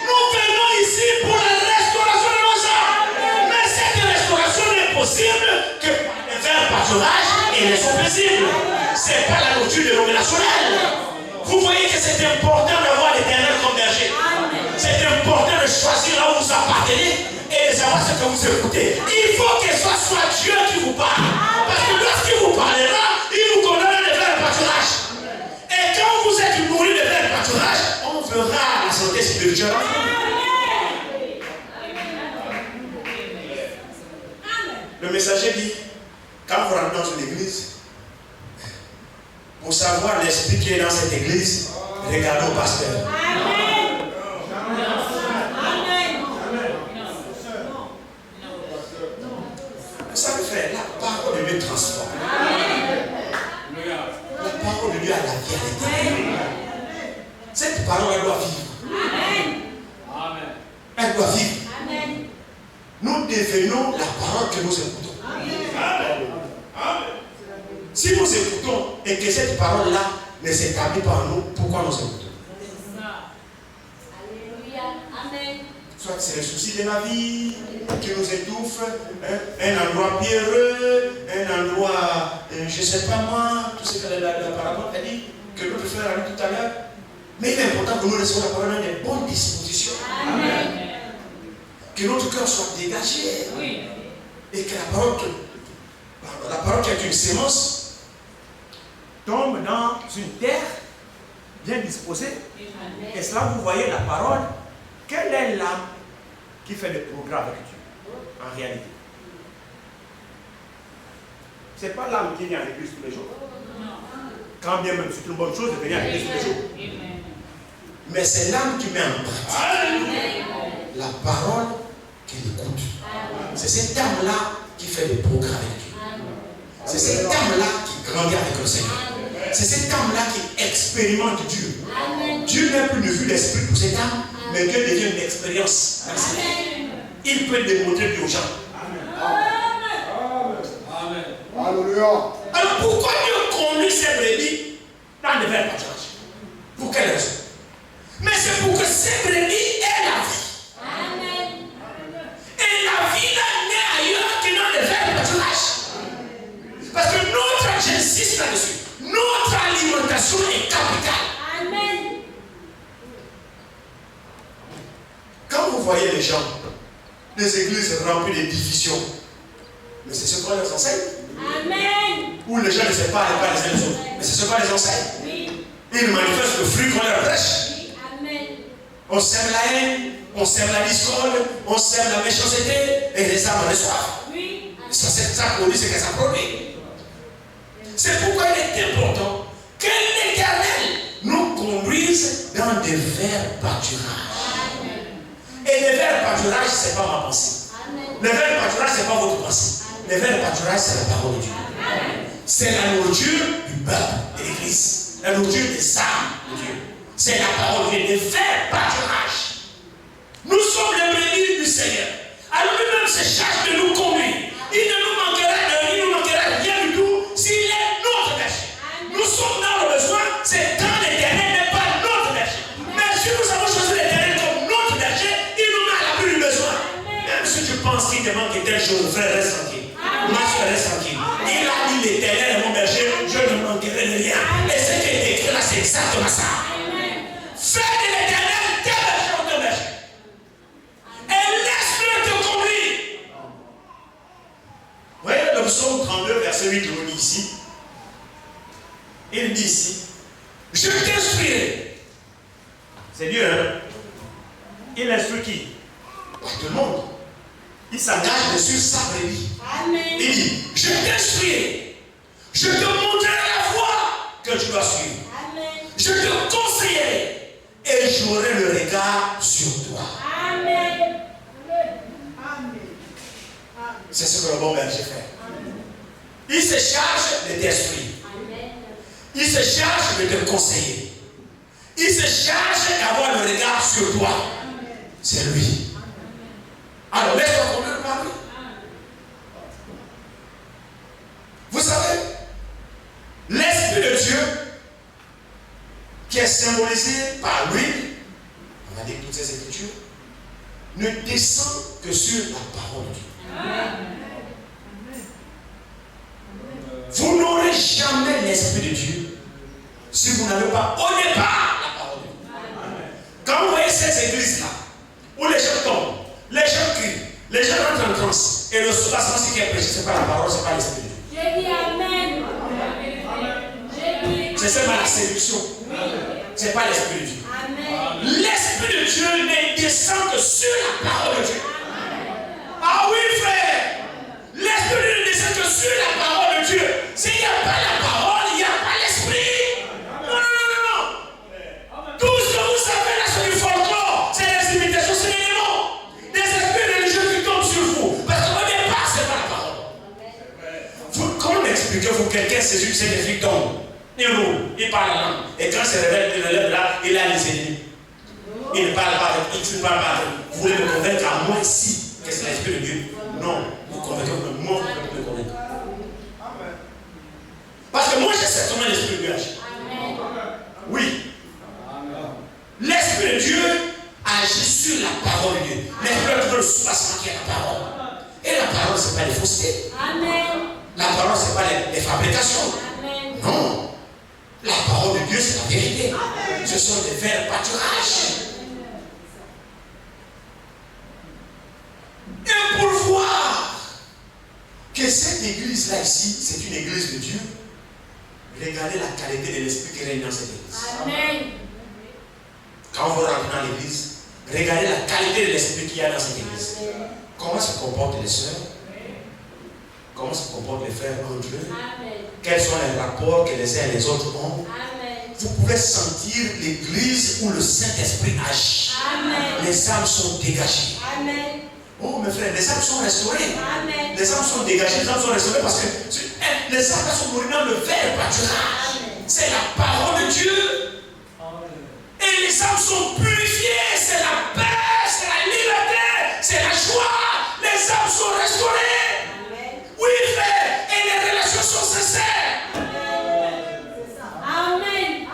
Nous venons ici pour la restauration de nos âmes. Mais cette restauration n'est possible que par les verts pâturages et les eaux paisibles. Ce n'est pas la nourriture dénominationnelle. Vous voyez que c'est important d'avoir l'Éternel comme berger. C'est important de choisir là où vous appartenez et de savoir ce que vous écoutez. Il faut que ce soit Dieu qui vous parle. Parce que lorsqu'il vous parlera, il vous condamne les verts pâturages. Et quand vous êtes nourri de verts pâturages, on verra la santé spirituelle. Le messager dit, quand vous rentrez dans une église, pour savoir l'esprit qui est dans cette église, regardez au pasteur. Amen. Amen. Vous savez, frère, la parole de Dieu transforme. La parole de Dieu a la vie à l'intérieur. Cette parole, elle doit vivre. Elle doit vivre. Nous devenons la parole que nous écoutons. Si nous écoutons et que cette parole-là ne s'établit pas en nous, pourquoi nous écoutons? Alléluia. Amen. Soit c'est les soucis de la vie qui nous étouffent, un endroit pierreux, un endroit, je ne sais pas moi, tout ce que la parabole a dit, que notre frère a dit tout à l'heure. Mais il est important que nous recevions la parole dans des bonnes dispositions. Amen. Que notre cœur soit dégagé. Oui. Et que la parole qui est une sémence, tombe dans une terre bien disposée. Et cela, vous voyez la parole. Quelle est l'âme qui fait le progrès avec Dieu en réalité? Ce n'est pas l'âme qui vient à l'église tous les jours. Quand bien même c'est une bonne chose de venir à l'église tous les jours. Mais c'est l'âme qui met en pratique la parole qu'elle écoute. C'est cette âme-là qui fait le progrès avec Dieu. C'est cette âme-là qui grandit avec le Seigneur. C'est cette âme-là qui expérimente Dieu. Dieu n'est plus de vue d'esprit pour cette âme, mais Dieu devient une expérience. Il peut démontrer Dieu aux gens. Amen. Alléluia. Alors pourquoi Dieu conduit ces brebis dans les verts pâturages? Pour quelle raison? Mais c'est pour que ces brebis aient la vie. Et la vie n'est ailleurs que dans les verts pâturages. Parce que j'insiste là-dessus, notre alimentation est capitale. Amen. Quand vous voyez les gens, les églises remplies de divisions, mais c'est ce qu'on leur enseigne. Amen. Où les gens ne se parlent pas les uns les autres, mais c'est ce qu'on les enseigne. Oui. Ils manifestent le fruit qu'on leur prêche. Oui. Amen. On sème la haine, on sème la discorde, on sème la méchanceté, et les âmes en reçoivent. Oui. Ça produit ce que ça produit. C'est pourquoi il est important que l'Éternel nous conduise dans des verts pâturages. Et les verts pâturages, ce n'est pas ma pensée. Les verts pâturages, ce n'est pas votre pensée. Les verts pâturages, c'est la parole de Dieu. C'est la nourriture du peuple de l'Église. La nourriture des âmes de Dieu. C'est la parole de Dieu, des verts pâturages. Nous sommes les brebis du Seigneur. Alors lui-même se charge de nous conduire. Il ne nous manquera rien du tout s'il est notre berger. Nous sommes qui te manque telle chose, frère, reste tranquille. Ma soeur, reste tranquille. Il a dit l'Éternel est mon berger, je ne manquerai de rien. Et ce qui est écrit là, c'est exactement ça. Fais de l'Éternel tes bergers, ton berger. Et laisse-le te conduire. Vous voyez le psaume 32, verset 8, on dit ici. Il dit ici, je t'instruirai. C'est Dieu, hein? Il instruit qui? Tout le monde. Il s'engage sur sa brebis. Il dit, je t'instruirai. Je te montrerai la voie que tu dois suivre. Amen. Je te conseillerai et j'aurai le regard sur toi. Amen. C'est ce que le bon berger fait. Il se charge de t'instruire. Il se charge de te conseiller. Il se charge d'avoir le regard sur toi. C'est lui. Alors laisse-toi conduire par lui. Vous savez, l'Esprit de Dieu qui est symbolisé par l'huile, on va dire toutes ces écritures, ne descend que sur la parole de Dieu. Vous n'aurez jamais l'Esprit de Dieu si vous n'avez pas au départ la parole de Dieu. Quand vous voyez ces églises-là, où les gens tombent, les gens crient, les gens rentrent en transe, et le soubassement, ce qui est prêché, ce n'est pas la parole, ce n'est pas l'Esprit de Dieu. J'ai dit Amen. C'est seulement la séduction. Ce n'est pas l'Esprit de Dieu. L'Esprit de Dieu ne descend que sur la parole de Dieu. Ah oui, frère. L'Esprit de Dieu ne descend que sur la parole de Dieu. S'il n'y a pas la parole, il n'y a pas l'Esprit. Non. Tout ce que vous savez là, c'est du folklore. C'est des imitations, c'est des démons. Des esprits religieux qui tombent sur vous. Parce qu'au départ, ce n'est pas la parole. Comment expliquez-vous quelqu'un sait que c'est des filles tombent? Il roule, il parle la langue. Et quand il se révèle, il relève là, il a les ennemis. Il ne parle pas avec X, il ne parle pas avec. Vous voulez me convaincre à moi ici que c'est l'Esprit de Dieu? Non, vous convaincez moi, vous pouvez me convaincre. Parce que moi, je sais comment l'Esprit de Dieu agit. Oui. L'Esprit de Dieu agit sur la parole de Dieu. L'Esprit de Dieu, le soubassement qui est la parole. Et la parole, ce n'est pas les faussetés. La parole, ce n'est pas les fabrications. Non. La parole de Dieu, c'est la vérité. Ce sont des vrais pâturages. Et pour voir que cette église-là ici, c'est une église de Dieu, regardez la qualité de l'esprit qui règne dans cette église. Amen. Quand vous rentrez dans l'église, regardez la qualité de l'esprit qu'il y a dans cette église. Amen. Comment se comportent les sœurs? Comment se comportent les frères entre eux? Amen. Quels sont les rapports que les uns et les autres ont? Amen. Vous pouvez sentir l'église où le Saint-Esprit agit. Amen. Les âmes sont dégagées. Amen. Oh mes frères, les âmes sont restaurées. Amen. Les âmes sont dégagées, les âmes sont restaurées parce que les âmes sont nourries dans le vrai pâturage. C'est la parole de Dieu. Amen. Et les âmes sont purifiées. C'est la paix, c'est la liberté, c'est la joie. Les âmes sont restaurées. Amen. Oui frère, et les relations sont sincères. Amen.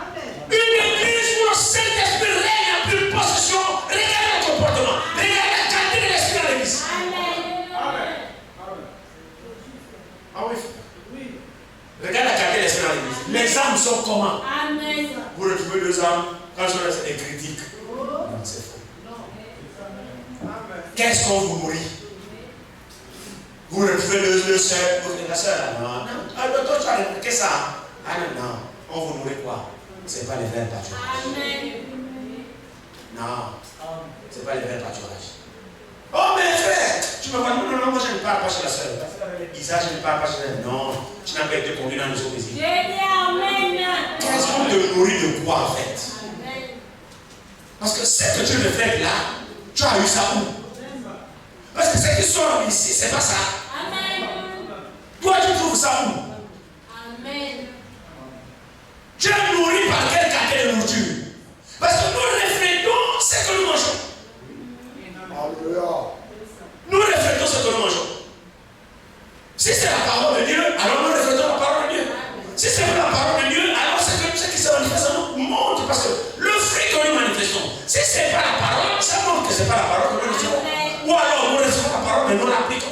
Une église où le Saint-Esprit règne en pleine possession. Regardez le comportement. Regardez la qualité de l'esprit dans l'église. Amen. Ah oui. Regardez la qualité de l'esprit dans l'église. Les âmes sont comment? Amen. Vous retrouvez deux âmes. Quand je reste des critiques. Non, c'est faux. Qu'est-ce qu'on vous nourrit? Vous retrouvez le soeur. La soeur là, non. Ah, toi, tu as remarqué ça? Ah non. On vous nourrit quoi? Ce n'est pas les vrais pâturages. Amen. Non. Ce n'est pas les vrais pâturages. Oh, mais frère, tu me vois, non, moi je ne parle pas chez la soeur. Isa, je ne parle pas chez elle. Non, tu n'as pas été conduit dans les eaux plaisirs. Amen. Qu'est-ce qu'on te nourrit de quoi en fait? Amen. Parce que ce que tu me fais là, tu as eu ça où? Parce que ce qui sort ici, c'est pas ça. Amen. Toi, tu trouves ça où? Amen. Tu es nourri par quelle qualité de nourriture? Parce que nous reflétons ce que nous mangeons. Alléluia. Nous reflétons ce que nous mangeons. Si c'est la parole de Dieu, alors nous reflétons la parole de Dieu. Si c'est pas la parole de Dieu, alors c'est que ce qui se manifeste en nous montre. Parce que le fruit que nous manifestons, si c'est pas la parole, ça montre que c'est pas la parole que nous recevons. Ou alors nous recevons la parole, mais nous l'appliquons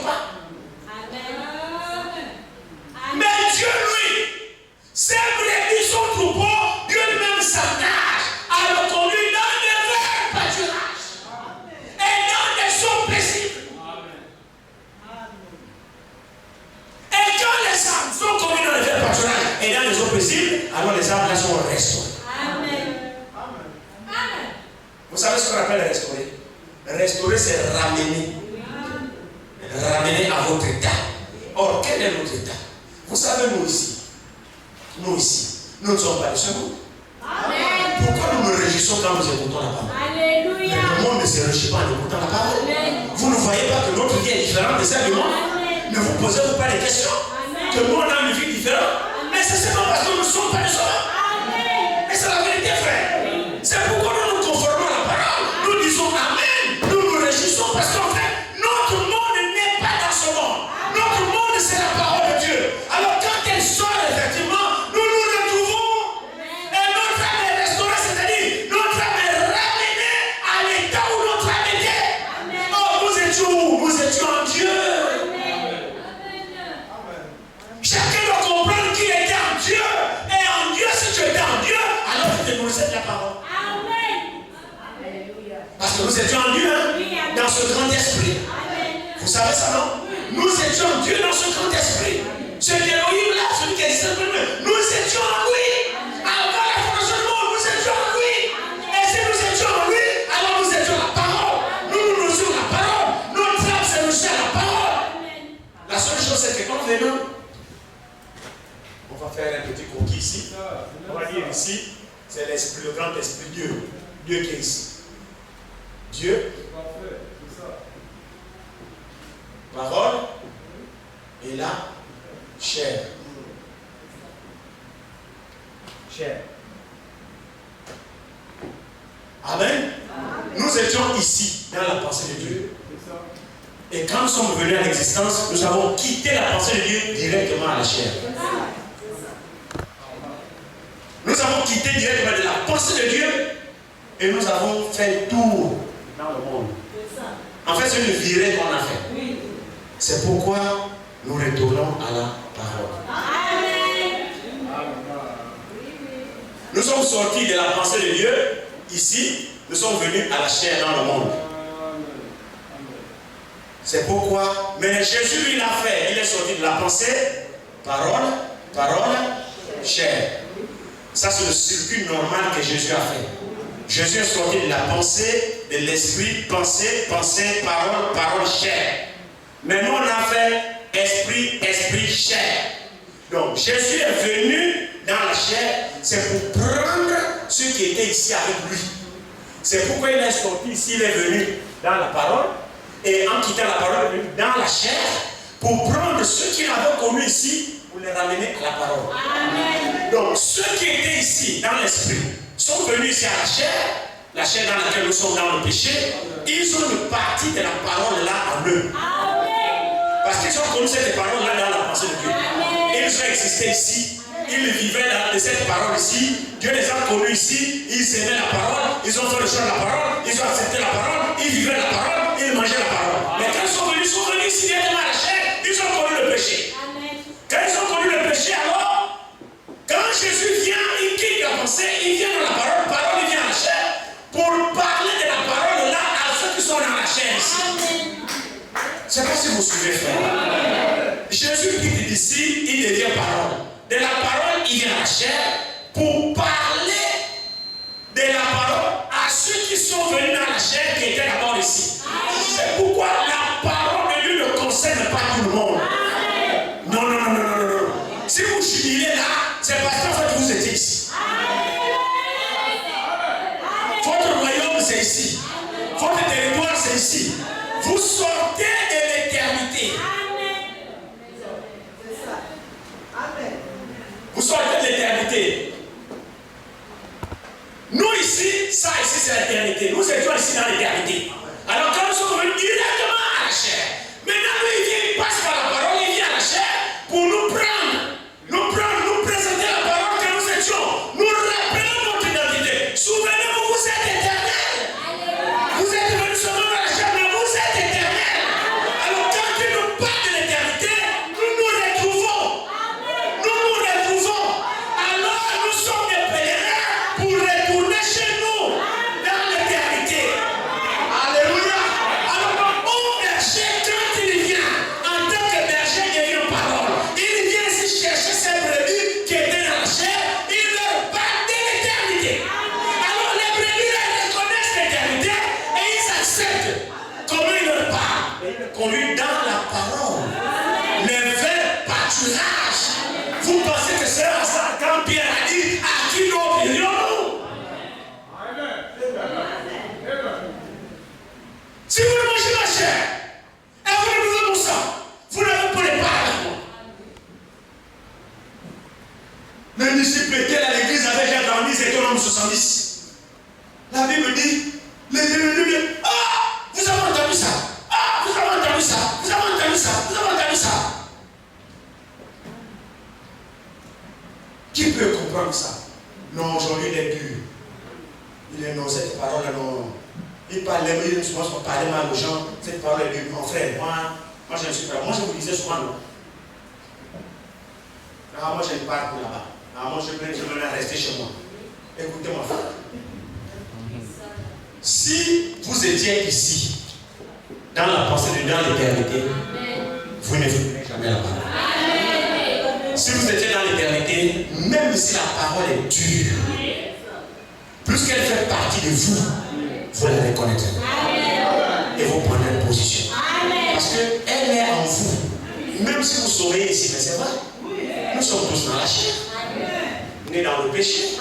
et dans les eaux paisibles, alors les âmes là sont restaurées. Amen. Vous savez ce qu'on appelle restaurer? Restaurer, c'est ramener. Ramener à votre état. Or, quel est notre état? Vous savez, nous ici, nous ne sommes pas de ce monde. Pourquoi nous nous réjouissons quand nous écoutons la parole? Alléluia. Le monde ne se réjouit pas en écoutant la parole. Amen. Vous ne voyez pas que notre vie est différente de celle du monde? Amen. Ne vous posez-vous pas des questions? Amen. Que nous on a une vie différente? Mais c'est seulement parce que nous ne sommes pas de ce monde. Amen. Et c'est la vérité, frère. C'est pourquoi nous nous conformons à la parole. Nous disons Amen. Nous nous réjouissons parce qu'en fait, notre monde n'est pas dans ce monde. Notre monde, c'est la parole de Dieu. Alors quand elle sort, effectivement, nous nous retrouvons. Et notre âme est restaurée, c'est-à-dire notre âme est ramenée à l'état où notre âme était. Oh, nous étions où? Nous étions en Dieu. Chacun doit comprendre qu'il était en Dieu. Et en Dieu, si tu étais en Dieu, alors tu te nourrissais de la parole. Parce que nous étions en Dieu, hein, dans ce grand esprit. Vous savez ça, non? Nous étions en Dieu dans ce grand esprit. Cet Elohim là, celui qui existe en nous, nous étions en lui. Avant la fondation du monde, nous étions en lui. Et si nous étions en lui, alors nous étions la parole. Nous nous nourrissons la parole. Notre âme s'est nourrie à la parole. La seule chose, c'est que quand nous venons, on va faire un petit coquille ici. On va dire ici, c'est l'esprit, le grand esprit Dieu. Dieu qui est ici. Dieu, parole, et la chair. Chair. Amen. Nous étions ici, dans la pensée de Dieu. Et quand nous sommes venus à l'existence, nous avons quitté la pensée de Dieu directement à la chair. Nous avons quitté directement de la pensée de Dieu et nous avons fait le tour dans le monde. En fait, c'est une virée qu'on a fait. C'est pourquoi nous retournons à la parole. Nous sommes sortis de la pensée de Dieu. Ici, nous sommes venus à la chair dans le monde. C'est pourquoi, mais Jésus lui l'a fait. Il est sorti de la pensée, parole, chair. Ça, c'est le circuit normal que Jésus a fait. Jésus est sorti de la pensée, de l'esprit, pensée, parole, chair. Mais nous, on a fait esprit, chair. Donc, Jésus est venu dans la chair, c'est pour prendre ceux qui étaient ici avec lui. C'est pourquoi il est sorti ici, il est venu dans la parole, et en quittant la parole, il est venu dans la chair, pour prendre ceux qu'il avait connus ici, pour les ramener à la parole. Amen. Donc, ceux qui étaient ici, dans l'esprit, sont venus ici à la chair dans laquelle nous sommes dans le péché, ils ont une partie de la parole là en eux. Parce qu'ils ont connu cette parole là dans la pensée de Dieu. Ils ont existé ici, ils vivaient dans cette parole ici, Dieu les a connus ici, ils aimaient la parole, ils ont fait le choix de la parole, ils ont accepté la parole, ils vivaient la parole, ils mangeaient la parole. Mais quand ils sont venus ici directement à la chair, ils ont connu le péché. Quand ils ont connu le péché, alors, quand Jésus vient, il quitte la pensée, il vient dans la parole, il vient à la chair, pour parler de la parole là à ceux qui sont dans la chair ici. Je ne sais pas si vous vous souvenez, frère. Jésus quitte d'ici, il devient parole. De la parole, il vient à la chair pour parler de la parole à ceux qui sont venus dans la chair qui étaient d'abord ici. C'est pourquoi la parole de Dieu ne concerne pas tout le monde. Non. Si vous jubilez là, c'est parce qu'en fait vous étiez ici. Votre royaume c'est ici. Votre territoire c'est ici. Vous sortez de l'éternité. Vous sortez de l'éternité. Nous ici, ça ici c'est l'éternité. Nous étions ici dans l'éternité. Alors quand nous sommes venus directement à la chair, maintenant lui il vient, il passe par la parole. Deutéronome 70. La Bible dit, les ennemis, ah, vous avez entendu ça, ah, vous avez entendu ça, vous avez entendu ça, vous avez entendu ça. Qui peut comprendre ça? Non, aujourd'hui il est dur. Il est non, cette parole-là, non. Il parle, il souvent parler mal aux gens, cette parole est dure. Mon frère, moi je ne suis pas. Moi je vous disais souvent non. Ah, moi je ne pars pas là-bas. Ah, moi je vais rester chez moi. Écoutez-moi. Si vous étiez ici, dans la pensée de dans l'éternité, vous ne verrez jamais la parole. Si vous étiez dans l'éternité, même si la parole est dure, puisqu'elle fait partie de vous, vous la reconnaîtrez. Et vous prendrez une position. Parce qu'elle est en vous. Même si vous souriez ici, mais c'est vrai. Nous sommes tous dans la chair. Nés dans le péché.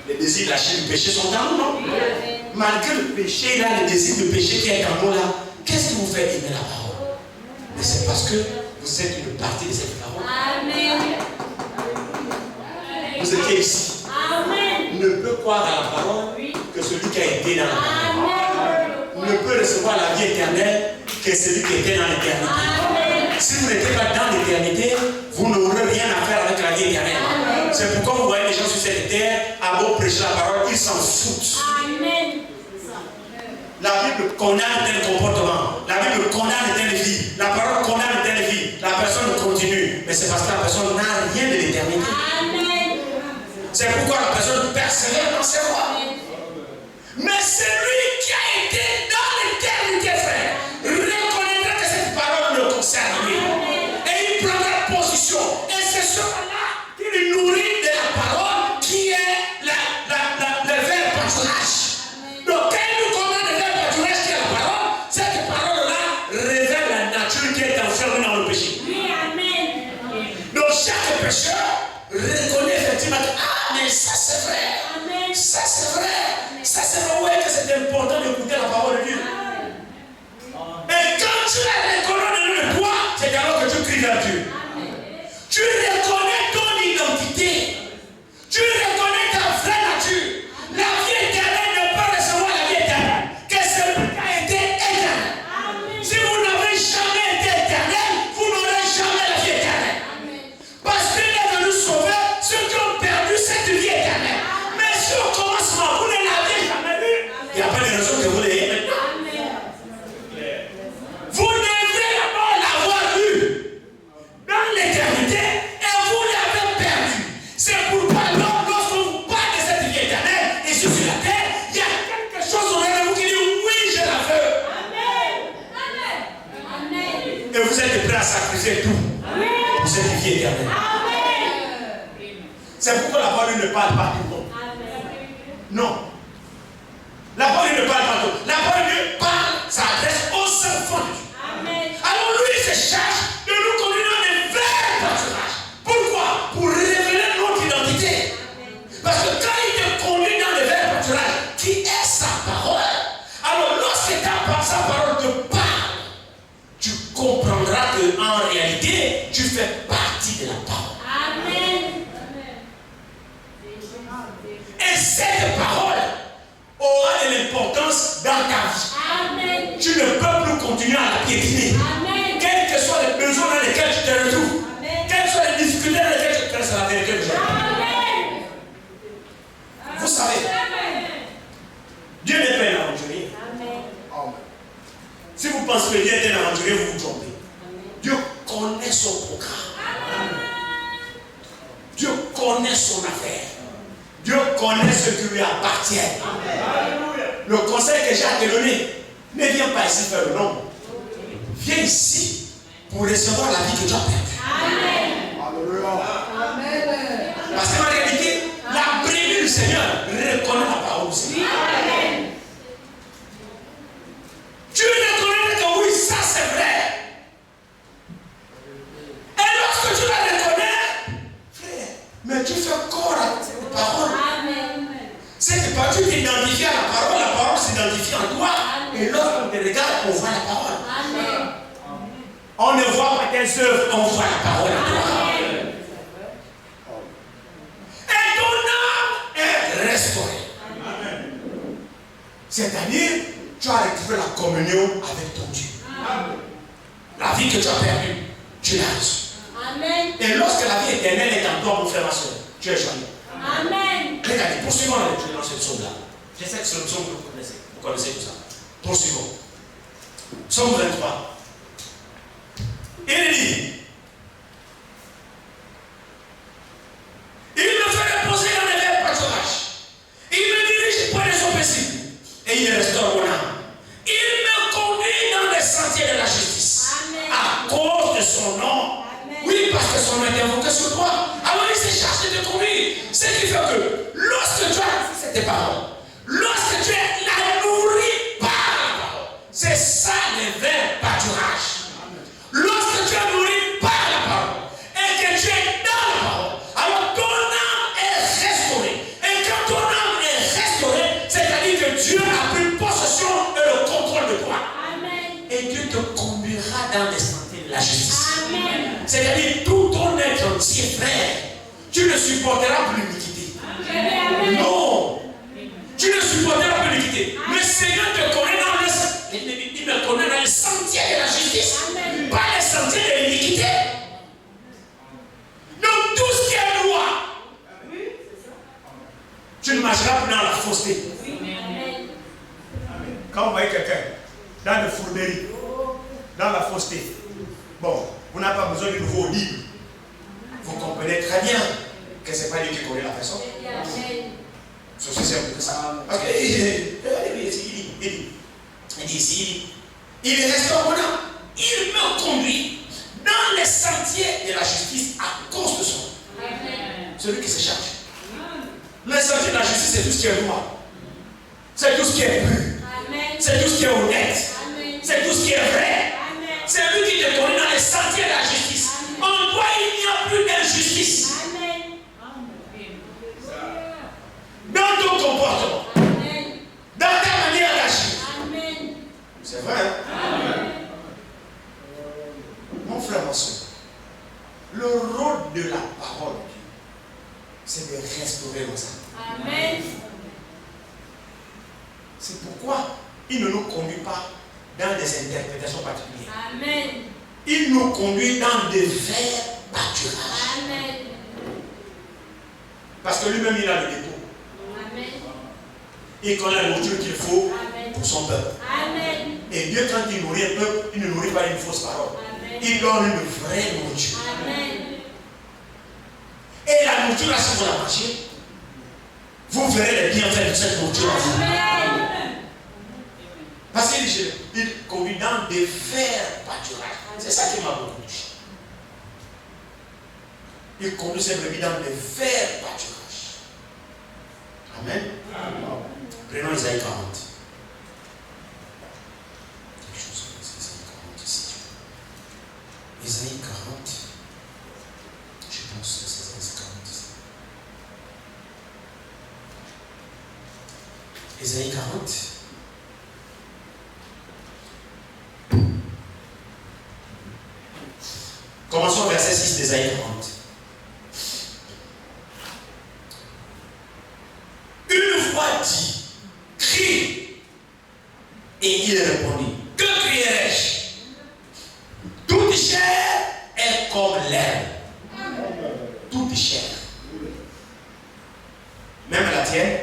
Les désirs de la chair du péché sont en nous, non? Malgré le péché, il y a le désir de péché qui est en nous là. Qu'est-ce qui vous fait aimer la parole? Mais c'est parce que vous êtes une partie de cette parole. Vous étiez ici. Ne peut croire à la parole que celui qui a été dans la parole. Ne peut recevoir la vie éternelle que celui qui était dans l'éternité. Si vous n'étiez pas dans l'éternité, vous n'aurez rien à faire avec la vie éternelle. C'est pourquoi vous voyez les gens sur cette terre, à beau prêcher la parole, ils s'en foutent. La Bible condamne tel comportement. La Bible condamne telle vie. La parole condamne telle vie. La personne continue. Mais c'est parce que la personne n'a rien de l'éternité. C'est pourquoi la personne persévère dans ses voies. Mais celui qui a été dans l'éternité, frère, reconnaîtra que cette parole le concerne lui. Et il prendra position. Et c'est cela qu'il nourrit de la parole qui est le verbe pâturage. Donc quand il nous condamne le verbe pâturage qui est la parole, cette parole-là révèle la nature qui est enfermée dans le péché. Donc chaque pécheur reconnaît effectivement que mais ça c'est vrai. Ça c'est vrai. Ça c'est vrai, ouais, que c'est important d'écouter la parole de Dieu. Et quand tu la reconnais de toi, c'est alors que tu cries vers Dieu. Tu reconnais ton identité. Tu reconnais ta vraie nature. La vie éternelle ne peut recevoir la vie éternelle que celui qui a été éternel. Si vous n'avez jamais été éternel, vous n'aurez jamais la vie éternelle. Parce qu'il est venu sauver ceux qui ont perdu cette vie éternelle. Mais si au commencement, vous ne l'avez jamais vu, il n'y a pas de raison que vous l'ayez maintenant. Vous devez d'abord l'avoir vu dans l'éternité et vous l'avez perdu. C'est pourquoi lorsque vous parlez de cette vie éternelle et sur la terre, il y a quelque chose au de vous qui dit oui, je la veux. Et vous êtes prêts à sacrifier tout pour cette vie éternelle. C'est pourquoi la parole ne parle pas tout le monde. Non. La parole ne parle pas tout. La parole parle, s'adresse au seul fond de Dieu. Alors lui il se charge de nous conduire dans des vrais pâturages. Pourquoi? Pour révéler notre identité. Parce que quand il te conduit dans les vrais pâturages, qui est sa parole, alors lorsque sa parole te parle, tu comprendras qu'en réalité, tu fais partie de la parole. Et cette parole aura de l'importance dans ta vie. Tu ne peux plus continuer à la piétiner. Quels que soient les besoins dans lesquels tu te retrouves, quelles soient les difficultés dans lesquelles tu te retrouves, c'est la vérité que je dis. Vous savez, Dieu n'est pas un aventurier. Si vous pensez que Dieu est un aventurier, vous vous trompez. Dieu connaît son programme. Dieu connaît son affaire. Dieu connaît ce qui lui appartient. Le conseil que j'ai à te donner, ne viens pas ici faire le nombre. Viens ici pour recevoir la vie que tu as perdue. Parce qu'en réalité, la brebis du Seigneur reconnaît la parole du Seigneur. Tu reconnais que oui, ça c'est vrai. Et lorsque tu la reconnais, frère, mais tu fais corps à cette parole. Cette parole, tu t'identifies à la parole s'identifie en toi. Et lorsqu'on te regarde, on voit la parole. On ne voit pas tes œuvres, on voit la parole en toi. Et ton âme est C'est-à-dire, tu as retrouvé la communion avec ton Dieu. La vie que tu as perdue, tu l'as reçue. Amen. Et lorsque la vie éternelle est en toi, mon frère, ma soeur, tu es joyeux. Amen. Regardez, poursuivons la lecture dans cette psaume-là. Je sais que c'est le psaume que vous connaissez. Vous connaissez tout ça. Poursuivons. Psaume 23. Il dit, il me fait reposer dans les verts pâturages. Il me dirige près des eaux paisibles. Et il restaure mon âme. Il me conduit dans les sentiers de la justice. Amen. À cause de son nom. Amen. Oui, parce que son nom est invoqué sur toi. Alors il s'est chargé de conduire. Ce qui fait que lorsque tu as cette parole, lorsque tu es la nourri par la parole, c'est ça les verts pâturages. Lorsque tu es nourri par la parole et que tu es dans la parole, alors ton âme est restaurée. Et quand ton âme est restaurée, c'est-à-dire que Dieu a pris possession et le contrôle de toi. Amen. Et Dieu te conduira dans les sentiers de la justice. Amen. C'est-à-dire tout ton être entier, frère, tu ne supporteras plus l'iniquité. Amen. Non, tu ne supporteras plus l'iniquité. Le Seigneur te connaît dans le il me connaît dans les sentiers de la justice, Amen. pas les sentiers de l'iniquité. Donc tout ce qui est loi, tu ne marcheras plus dans la fausseté. Amen. Quand vous voyez quelqu'un dans le fourberie, dans la fausseté, bon, vous n'avez pas besoin de nouveau livre. Vous comprenez très bien que ce n'est pas lui qui connaît la personne. Amen. C'est aussi simple que ça. Parce que il dit ici, il restaure mon âme. Il me conduit dans les sentiers de la justice à cause de son nom. Amen. Celui qui se charge. Les sentiers de la justice, c'est tout ce qui est droit. C'est tout ce qui est pur. Amen. C'est tout ce qui est honnête. Amen. C'est tout ce qui est vrai. Amen. C'est lui qui te conduit dans les sentiers de la justice. En toi, il n'y a plus d'injustice. Amen. Dans ton comportement, Amen. dans ta manière d'agir. Amen. C'est vrai, hein? Mon frère, ma soeur, le rôle de la parole de Dieu, c'est de restaurer nos âmes. Amen. C'est pourquoi il ne nous conduit pas dans des interprétations particulières. Amen. Il nous conduit dans des verts pâturages. Amen. Parce que lui-même, il a le dépôt. Amen. Il connaît la nourriture qu'il faut Amen. pour son peuple. Amen. Et Dieu, quand il nourrit un peuple, il ne nourrit pas une fausse parole. Amen. Il donne une vraie nourriture. Amen. Et la nourriture, là, si vous la mangez, vous verrez les bienfaits de cette nourriture. Amen. Parce qu'il dit, il conduit dans des verts pâturages. C'est ça qui m'a beaucoup touché. Il conduit ses brebis dans des verts pâturages. Amen. Prenons Isaïe 40. Quelque chose comme ça, Isaïe 40 ici. Isaïe 40. Je pense que c'est Isaïe 40 ici. Isaïe 40. Commençons au verset 6 d'Isaïe 40. Une voix dit, crie. Et il répondit, que crierai-je? Toute chair est comme l'herbe. Toute chair. Même la tienne.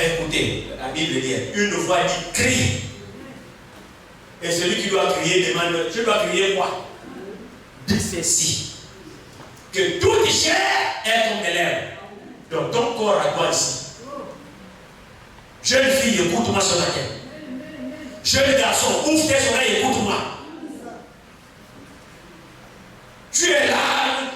Écoutez, la Bible dit, une voix dit, crie. Et celui qui doit crier demande, je dois crier quoi? Dis ceci, que toute chair est comme de l'herbe. Donc ton corps à toi ici. Jeune fille, écoute-moi ce matin. Jeune garçon, ouvre tes oreilles, écoute-moi. Tu es là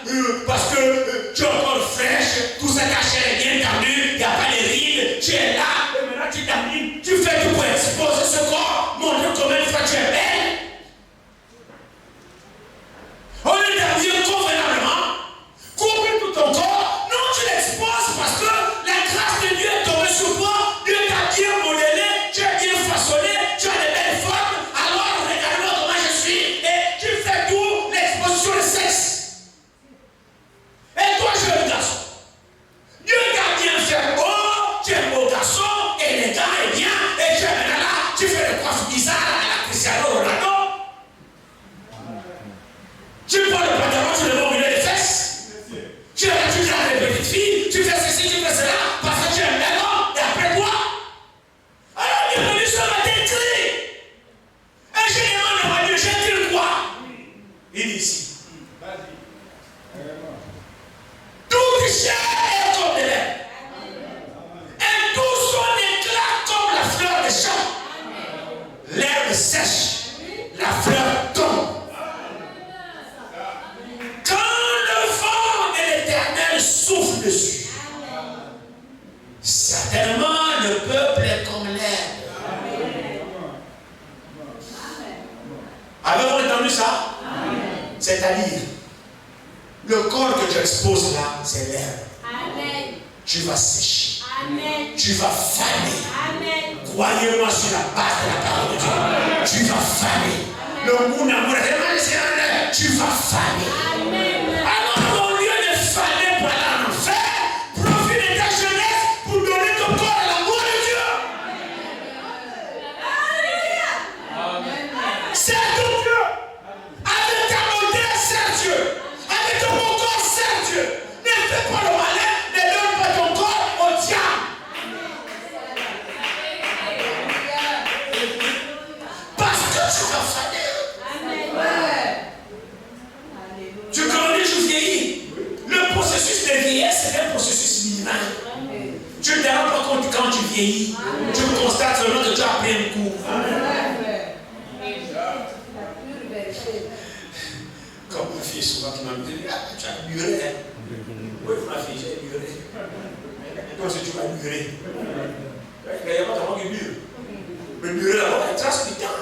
parce que tu es encore fraîche, tout ça ta chair est bien tendue, il n'y a pas de rides, tu es là, et maintenant tu termines, tu fais tout pour exposer ce corps, montrer combien de fois tu es belle. Au lieu d'habiller convenablement, couvrir tout ton corps, non, tu l'exposes parce que la grâce de Dieu est tombée sur toi, Dieu t'a bien modelé, tu es bien façonné, tu as de belles formes, alors regarde-moi comment Avez-vous entendu ça? C'est-à-dire, le corps que tu exposes là, c'est l'herbe. Amen. Tu vas sécher. Amen. Tu vas faner. Amen. Croyez-moi sur la base de la parole de Dieu. Tu vas faner. Le monde amour, tu vas faner. Amen. Alors, au lieu de faner pour aller en enfer, profite de ta jeunesse pour donner ton corps à l'amour de Dieu. C'est ton Dieu. Avec ta beauté, c'est Dieu. Avec ton bon corps, c'est Dieu. Ne fais pas le malin, ne donne pas ton corps au diable. Parce que tu vas faner. Tu grandis, je vieillis. Le processus de vieillesse, c'est un processus minimal. Tu ne te rends pas compte quand tu vieillis. Tu constates seulement que tu as pris un coup. Comme ma fille souvent qui m'a dit, tu as muré. Oui, ma fille, j'ai muré. Toi aussi, tu vas murer. Il n'y a pas de qui mure. Mais murer là-bas, il trace du temps.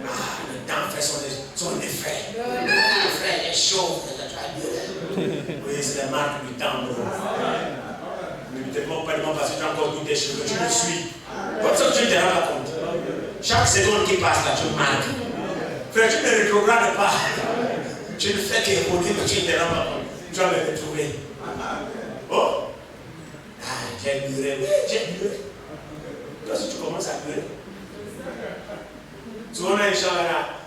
Ah, le temps fait son effet. Le frère est chaud. Tu vas murer. Oui, c'est la marque du temps. Ne te demande pas parce que tu as encore tous tes cheveux. Tu me suis. Comme ça, tu ne te rends pas compte. Chaque seconde qui passe là, tu marques. Frère, tu ne rétrogrades pas. Tu ne fais qu'évoluer, mais tu ne te rends pas compte. Tu vas me retrouver. Oh! Ah, j'ai muré. Oui, j'ai muré. Toi, si tu commences à mûrer. Souvent,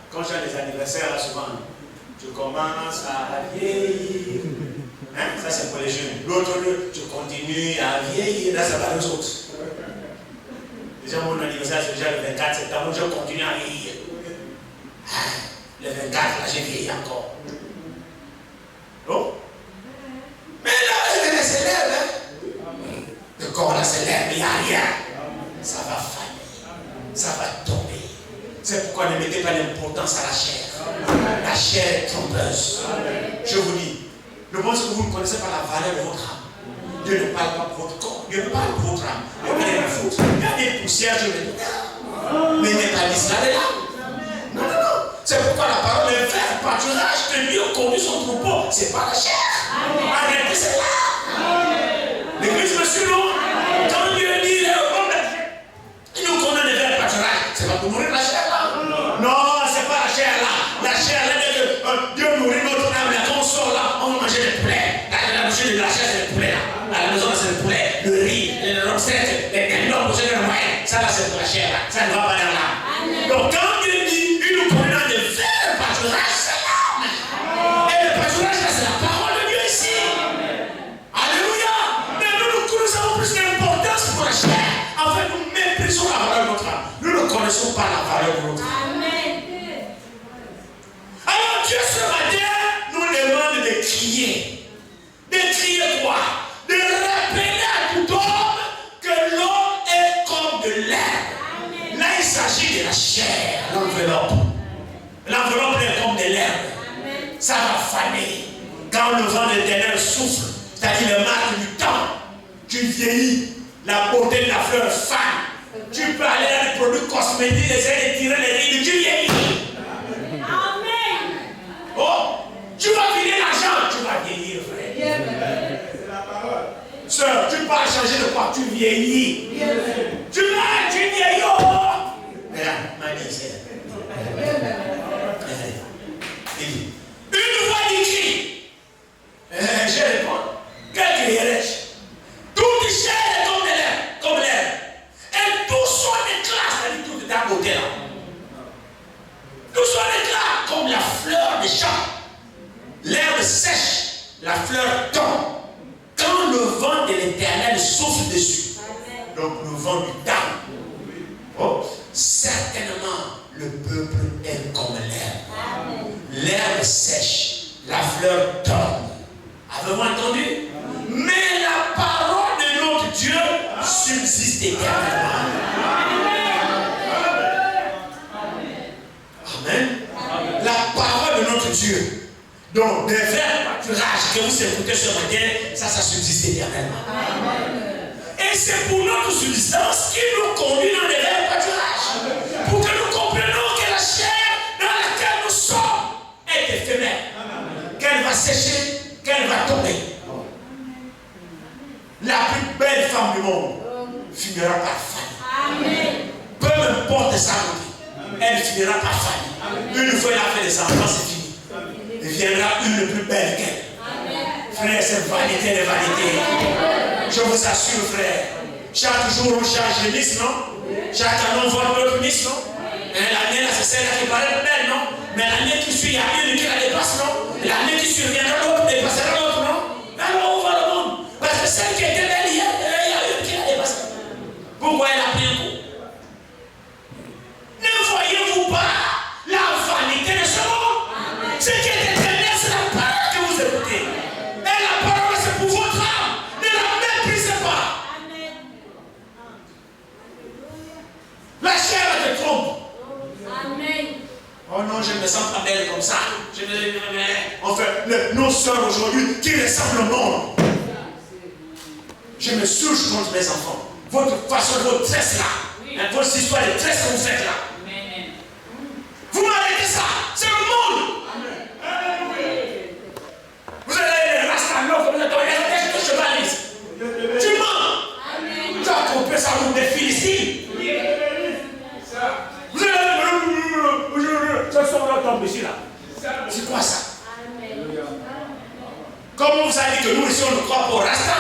quand j'ai des anniversaires, là, souvent, tu commences à vieillir. Hein? Ça, c'est pour les jeunes. L'autre, tu continues à vieillir. Là, ça va aux autres. Déjà, mon anniversaire, c'est déjà le 24 septembre. Je continue à vieillir. Le 24, là, j'ai vieilli encore. Oh? Mais là, elle s'élève. Hein? Le corps là s'élève, mais il n'y a rien. Ça va faillir. Ça va tomber. C'est pourquoi ne mettez pas l'importance à la chair. La chair est trompeuse. Je vous dis, je pense que vous ne connaissez pas la valeur de votre âme. Dieu ne parle pas pour votre corps. Dieu parle pour votre âme. Il y a des fautes. Il y a des poussières, je vais dire. Mais métalise là-dedans. Non, non, non. C'est pourquoi la parole est faire pâturage de Dieu conduit son troupeau. C'est pas la chair. Arrêtez, c'est là. L'église me suit, non? Quand Dieu dit, il nous condamne de faire pâturage. C'est pas pour nourrir la chair là. Non, c'est pas la chair là. La chair là, Dieu nourrit notre âme. Là, quand on sort là, on va manger des poulets. La bouche de la chair, c'est le poulet là. À la maison, c'est le poulet. Le riz, les recettes, les noms, c'est le moyen. Ça là, c'est pour la chair là. Ça ne va pas dans là. Donc quand Dieu dit, il nous condamne de faire le pâturage, c'est l'âme. Et le pâturage là, c'est la parole de Dieu ici. Alléluia. Mais nous avons plus d'importance pour la chair. En fait, nous méprisons la valeur de notre âme. Nous ne connaissons pas la valeur de notre âme. Alors Dieu ce matin nous demande de crier. De crier quoi? De rappeler à tout homme que l'homme est comme de l'herbe. Là, il s'agit de la chair, l'enveloppe. L'enveloppe est comme de l'herbe. Ça va faner. Quand le vent de l'éternel souffle, c'est-à-dire le marque du temps, tu vieillis, la beauté de la fleur fane. Tu peux aller dans les produits cosmétiques, essayer de tirer les rides, tu vieillis. Amen. Oh, tu vas filer l'argent, tu vas vieillir, frère. C'est la parole. Sœur, tu vas changer de quoi? Tu vieillis. Tu vieillis. Oh. Regarde, ma nièce. Une voix dit crie. Je réponds. Quel crierais-je? Toute chair est comme l'air. Et tout soit éclat, c'est-à-dire toute ta beauté là. Tout soit éclat comme la fleur des champs. L'herbe sèche, la fleur tombe. Quand le vent de l'éternel souffle dessus, donc le vent du temps, oh, certainement le peuple est comme l'herbe. L'herbe sèche, la fleur tombe. Avez-vous entendu? Mais la parole de notre Dieu subsiste éternellement. Amen. La parole de notre Dieu. Donc, des vrais pâturages que vous écoutez ce matin, ça subsiste éternellement. Et c'est pour notre subsistance qu'il nous conduit dans les vrais pâturages. Pour que nous comprenions que la chair Une fois il a fait des enfants, c'est fini. Il viendra une plus belle qu'elle. Frère, c'est vanité de vanité. Je vous assure, frère. Chaque jour on change de Miss, non? Chaque année on voit d'autres Miss, non? L'année là, c'est celle-là qui paraît belle, non? Mais l'année qui suit, il y a une qui la dépasse, non? L'année qui suit, viendra l'autre, dépassera l'autre, non? Alors on voit le monde. Parce que celle qui était belle hier, il y a une qui la dépasse. Pourquoi elle a pris un coup? Ne voyez-vous pas la vanité de ce monde? Ce qui est éternel, c'est la parole que vous écoutez. Et la parole, c'est pour votre âme. Ne la méprisez pas. La chair te trompe. Amen. Oh non, je ne me sens pas belle comme ça. Enfin, nos soeurs aujourd'hui qui ressemblent au monde. Je me surge contre mes enfants. Votre façon, votre tresse là, votre histoire de tresse que vous faites là. Vous m'arrêtez ça, c'est le monde. Vous avez les rastas comme vous êtes en chevaliste. Tu mens. Tu as compris ça nous des Philistines. Vous avez ce sont là tombent ici là. C'est quoi ça? Comme on vous a dit que nous ici on ne croit pas au rasta,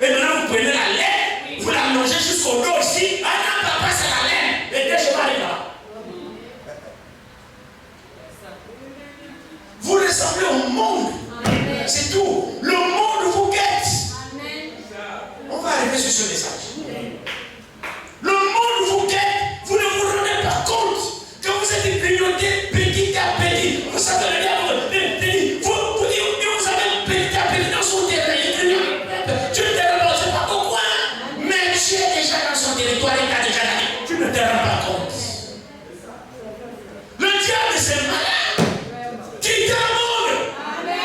et maintenant vous prenez la laine, vous la mangez jusqu'au dos ici, ah non, papa c'est la laine, et dès que je m'arrive là. Vous ressemblez au monde, c'est tout. Le monde vous guette. On va arriver sur ce message. Le monde vous guette, vous ne vous rendez pas compte que vous êtes grignoté petit à petit. Vous savez le diable, vous avez petit à petit dans son terrain. Tu ne te rends pas pourquoi, mais tu es déjà dans son territoire et tu as déjà gagné. Tu ne te rends pas compte. Le diable c'est malin. Quittez le monde.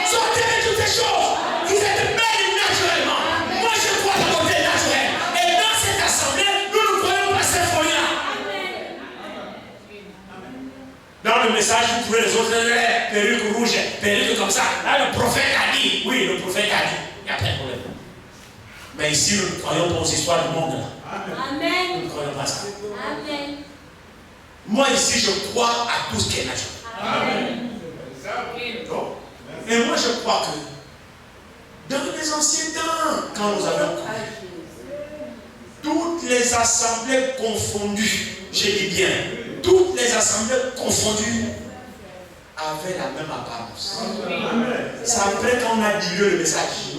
Sortez de toutes ces choses. Vous êtes belles naturellement. Moi je crois dans le côté naturel. Et dans cette assemblée, nous ne croyons pas symphonia. Dans le message, vous trouvez les autres perruques rouges, perruques comme ça. Là, le prophète a dit. Oui, le prophète a dit. Il n'y a pas de problème. Mais ici, nous ne croyons pas aux histoires du monde. Amen. Nous ne croyons pas ça. Amen. Moi, ici, je crois à tout ce qui est naturel. Amen. Et moi, je crois que dans les anciens temps, quand nous avions toutes les assemblées confondues, je dis bien, toutes les assemblées confondues avaient la même apparence. C'est après qu'on a dilué le message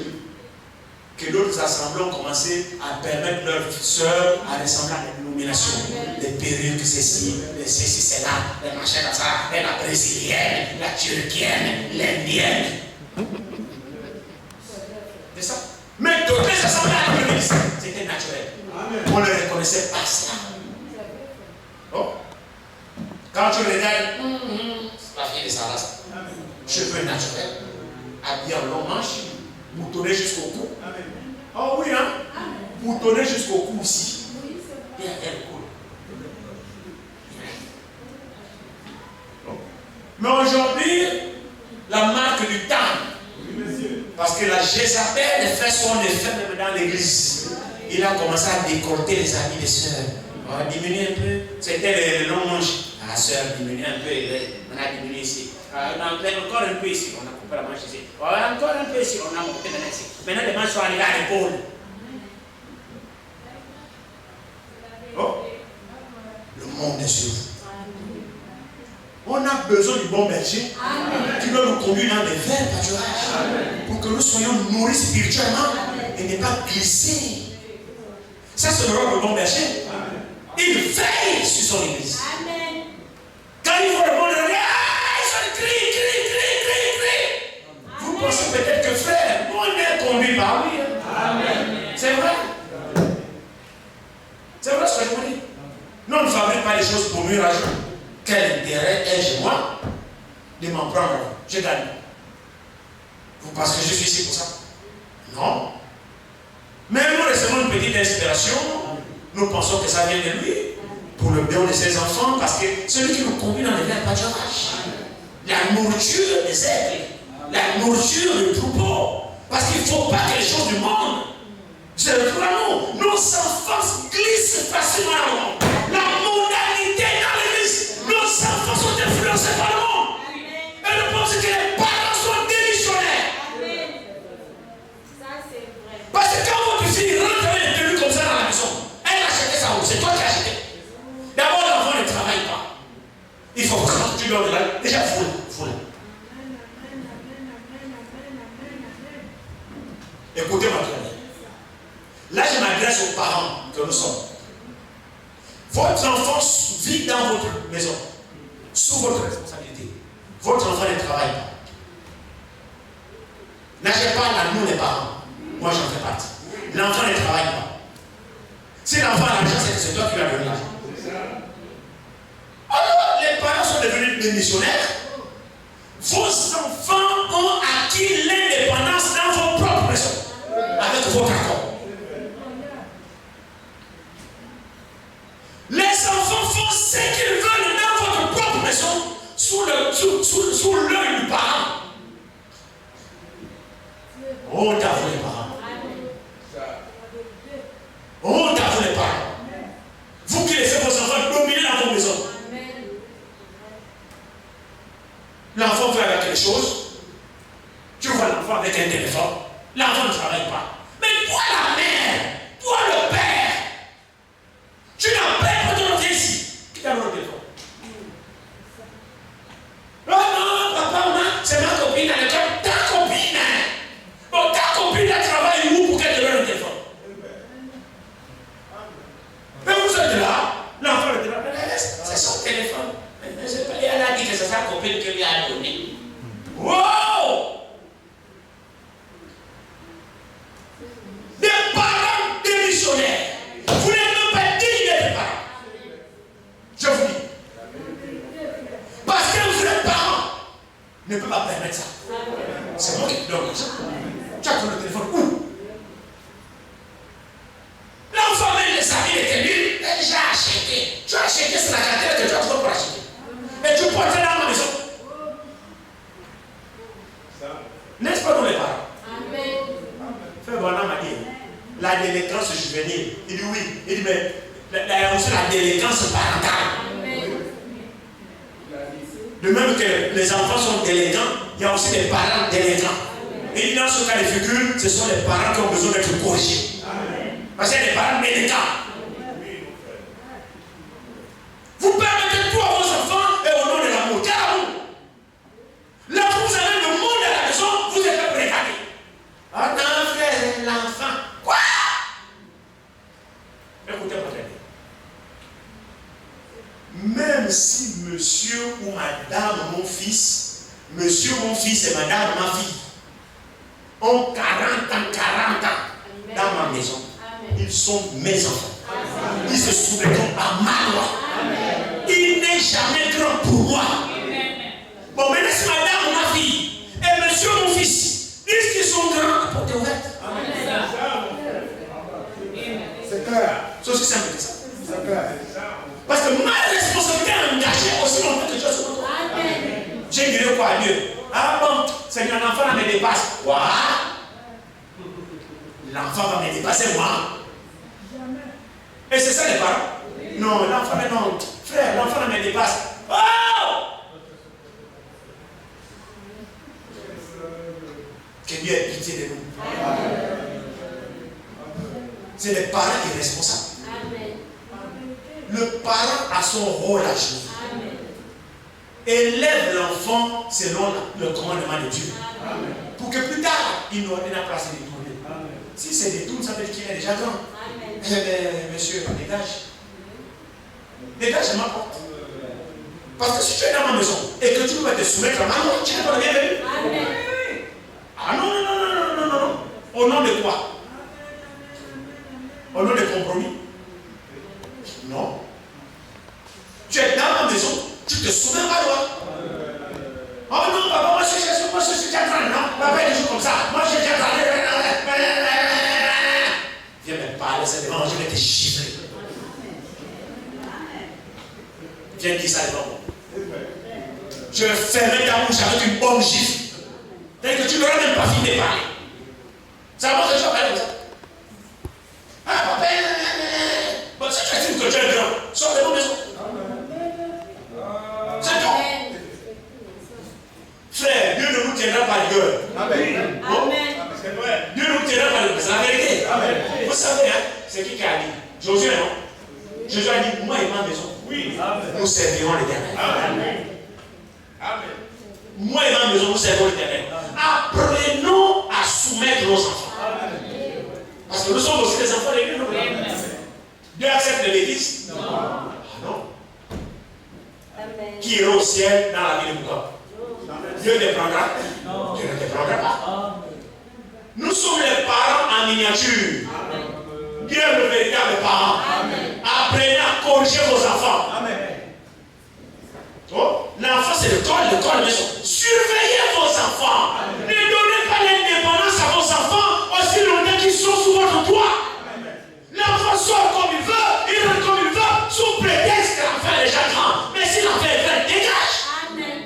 que d'autres assemblées ont commencé à permettre leurs sœurs à ressembler à des dénominations. Les perruques, ceci, c'est là, les machins comme ça, la brésilienne, la turquienne, l'indienne. C'est ça. Mais toutes les assemblées à l'église, c'était naturel. On ne reconnaissait pas ça. Oh. Quand tu regardes, c'est la fille de Sarah, ça. Cheveux naturels, habillés en long manche, boutonné jusqu'au cou. Oh oui, hein? Boutonné jusqu'au cou aussi. Et elle coule. Mais aujourd'hui, la marque du temps, parce que la Jézabel fait son effet même dans l'église. Il a commencé à décorter les amis des sœurs. On va diminuer un peu. C'était le long manche. Ah, sœur, diminue un peu. On a diminué ici. Encore un peu ici. On a coupé la manche ici. Encore un peu ici. On a coupé maintenant ici. Maintenant, les manches sont arrivées à l'épaule. Oh. Le monde est sur vous. On a besoin du bon berger qui doit nous conduire dans des verts pâturages pour que nous soyons nourris spirituellement et ne pas glisser. Ça, c'est le rôle du bon berger. Il veille sur son église. Quand il voit le monde, il dit ils crie. Vous pensez peut-être que frère, on est conduit par lui. C'est vrai. C'est vrai ce que je vous dis. Nous, on ne fabrique pas les choses pour nuire à Dieu. Quel intérêt ai-je moi de m'en prendre? Je gagne. Vous pensez que je suis ici pour ça? Non. Mais nous recevons une petite inspiration. Nous pensons que ça vient de lui. Pour le bien de ses enfants. Parce que celui qui nous conduit dans les verts pâturages. La nourriture des aigles. La nourriture du troupeau. Parce qu'il ne faut pas que les choses du monde. C'est vraiment. Nos enfants glissent facilement. La mondanité dans l'église. Nos enfants sont influencés par le monde. à vous là. Écoutez-moi très bien. Là, je m'adresse aux parents que nous sommes. Votre enfant vit dans votre maison, sous votre responsabilité. Votre enfant ne travaille pas. N'achetez pas à nous les parents. Moi, j'en fais partie. L'enfant ne travaille pas. Si l'enfant a l'argent, c'est toi qui lui as donné l'argent. Alors, les parents sont devenus des missionnaires. Vos enfants ont acquis l'indépendance dans vos propres maisons, avec votre accord. Les enfants font ce qu'ils veulent dans votre propre maison, sous l'œil du parent. Honte à vous les parents. Honte à vous les parents. Vous qui laissez vos enfants dominer dans vos maisons. L'enfant veut avoir quelque chose. Tu vois l'enfant avec un téléphone. L'enfant ne travaille pas. Mais toi la mère, toi le père, tu n'as pas de ton ici. Qui t'a donné le téléphone? Oh non, papa, maman, c'est ma copine à l'école. Ta copine. Bon, ta copine elle travaille où pour qu'elle te donne le téléphone? Mais vous êtes là, l'enfant le téléphone, c'est son téléphone. Elle a dit que c'est sa copine qui lui a donné. Wow! Des parents démissionnaires. Vous n'êtes même pas dignes d'être parents. Je vous dis. Parce que vous êtes parents. Ne peut pas permettre ça. C'est moi qui te donne ça. Tu as ton téléphone où? L'enfant même les habits étaient nuls. J'ai acheté. Tu as acheté, c'est la carrière que tu as trouvé pour acheter. Et tu portes dans ma maison. N'est-ce pas, nous les parents? Amen. Frère Bonham m'a dit, la délinquance juvénile. Il dit oui. Il dit, mais il y a aussi la délinquance parentale. Amen. De même que les enfants sont délinquants, il y a aussi des parents délinquants. Et dans ce cas de figure, ce sont les parents qui ont besoin d'être corrigés. Parce qu'il y a des parents délinquants. Vous permettez tout à vos enfants et au nom de l'amour. Quel amour? Là, vous avez le monde à la maison, vous êtes préparé. Ah non, frère, l'enfant. Quoi? Écoutez-moi très bien. Même si monsieur ou madame, mon fils, monsieur, mon fils et madame, ma fille, ont 40 ans dans ma maison, ils sont mes enfants. Ils se soumettront à ma loi. Il n'est jamais grand pour moi. Bon, maintenant, c'est madame, ma fille, et monsieur, mon fils, disent qu'ils sont grands, la porte est ouverte. C'est clair. C'est aussi simple que ça. C'est clair. Parce que ma responsabilité est engagée aussi longtemps que Dieu se montre. J'ai dit quoi à Dieu? Ah bon, c'est un enfant me dépasse. Quoi? L'enfant va me dépasser, moi. Et c'est ça les parents? Non, l'enfant, non. Frère, l'enfant me dépasse. Oh! Que Dieu ait pitié de nous. C'est les parents irresponsables. Le parent a son rôle à jouer. Élève l'enfant selon le commandement de Dieu. Pour que plus tard, il n'aura pas à se détourner. Si c'est détourné, ça veut dire qu'il est déjà grand. Eh bien, monsieur, dégage. Dégage ma porte. Parce que si tu es dans ma maison et que tu peux te soumettre à ma main, tu n'es pas le bienvenu. Ah non, non, non, non, non, non, non. Au nom de quoi? Au nom de compromis? Non. Tu es dans ma maison, tu te soumets à ma loi. Oh non, papa, moi je suis déjà grand, non? Papa, il est toujours comme ça. Moi je suis déjà grand. Viens me parler, c'est devant, je vais te gifler. Viens dire ça devant moi. Je vais fermer ta bouche avec une bonne gifle. C'est-à-dire que tu n'auras même pas fini de parler. Ça va que je vais parler comme ça. Ah, papa, bon, si tu estimes que tu es grand, sors de ma maison. C'est tout. Frère, Dieu ne nous tiendra pas rigueur. Amen. Bon? Dieu ne nous tiendra pas rigueur. C'est la vérité. Amen. Vous savez, hein, c'est qui a dit? Josué, non? Josué a dit, moi et ma maison, oui, nous servirons l'Éternel. Amen. Amen. moi et ma maison, nous servons l'Éternel. Apprenons à soumettre nos enfants. Parce que nous sommes aussi des enfants de Dieu. Dieu accepte les bêtises? Non. Ah non. Qui ira au ciel dans la vie de Bouka? Dieu te prendra? Dieu ne te prendra pas. Nous sommes les parents en miniature. Dieu est le véritable parent. Apprenez à corriger vos enfants. Oh, l'enfant c'est le corps, la maison. Surveillez vos enfants. Ne donnez pas l'indépendance à vos enfants aussi longtemps qu'ils sont sous votre toit. L'enfant sort comme il veut, il rentre comme il veut, sous prétexte que l'enfant est déjà grand. Mais si l'enfant est grand, dégage. Amen.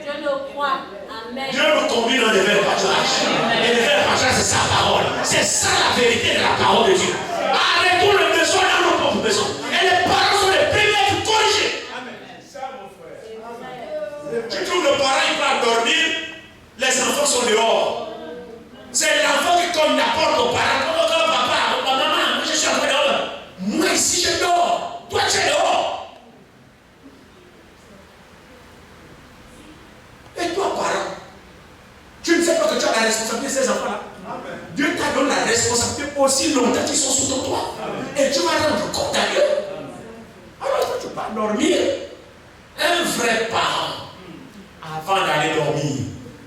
Je le crois. Amen. Dieu nous conduit dans les verts pâturages. Et les verts pâturages, c'est sa parole. C'est ça la vérité de la parole de Dieu. Arrêtons le besoin dans nos propres besoins. Et les parents sont les premiers à corriger. Tu trouves le parent, il va dormir, les enfants sont dehors. C'est l'enfant qui cogne la porte aux parents. Papa, maman, je suis en train de dehors. Moi ici, je dors. Toi, tu es dehors. Et toi, parent, tu ne sais pas que tu as la responsabilité de ces enfants-là. Dieu t'a donné la responsabilité aussi longtemps qu'ils sont sous ton toit. Et tu vas rendre compte à Dieu. Alors toi, tu vas dormir. Un vrai parent, avant d'aller dormir,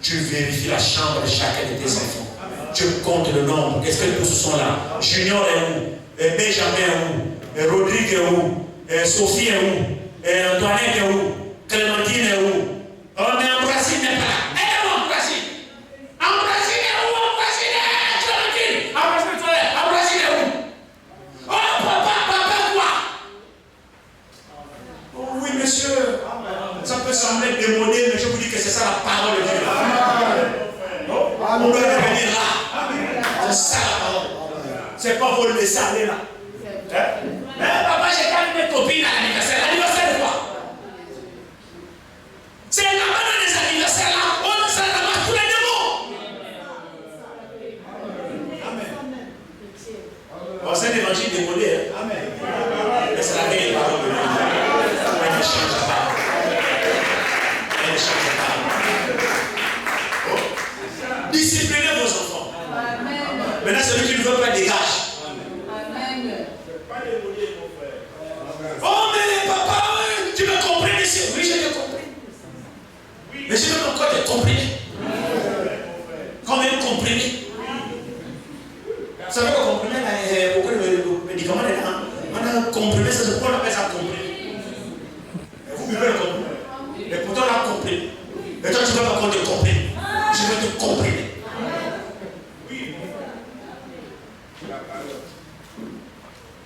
tu vérifies la chambre de chacun de tes enfants. Tu comptes le nombre. Est-ce que tous sont là? Junior est où? Benjamin est où? Rodrigue est où? Sophie est où? Antoinette est où? Clémentine est où? Oh, mais Ambrasine n'est pas là. Elle est où, Ambrasine? Ambrasine est où? Ambrasine est Clémentine. Ambrasine est où? Oh, papa, quoi? Oh, oui, monsieur. Ça peut sembler démodé, mais je vous dis que c'est ça la parole de Dieu. On doit revenir là. C'est ça la parole. C'est pas vous le laisser aller là. Mais papa, j'ai quand même mes copines à l'anniversaire. L'anniversaire de quoi? C'est là-bas dans les anniversaires là. On s'en ramasse tous les démons. Bon, c'est un évangile démodé. Mais c'est la vérité parole de Dieu. Elle ne change pas. Elle ne change pas. Oh. Disciplinez vos enfants. Maintenant, celui qui ne veut pas dégage. Oh, mais papa, tu me comprends ici? Oui, je te comprends. Mais je veux encore te comprendre. Combien comprimés? Vous savez qu'on comprimé, beaucoup de médicaments dedans. On a comprimé, c'est ce qu'on appelle ça comprimé. Vous buvez le comprimé. Et pourtant, on a comprimé. Et toi, tu ne veux pas qu'on te comprenne. Je veux te comprimer.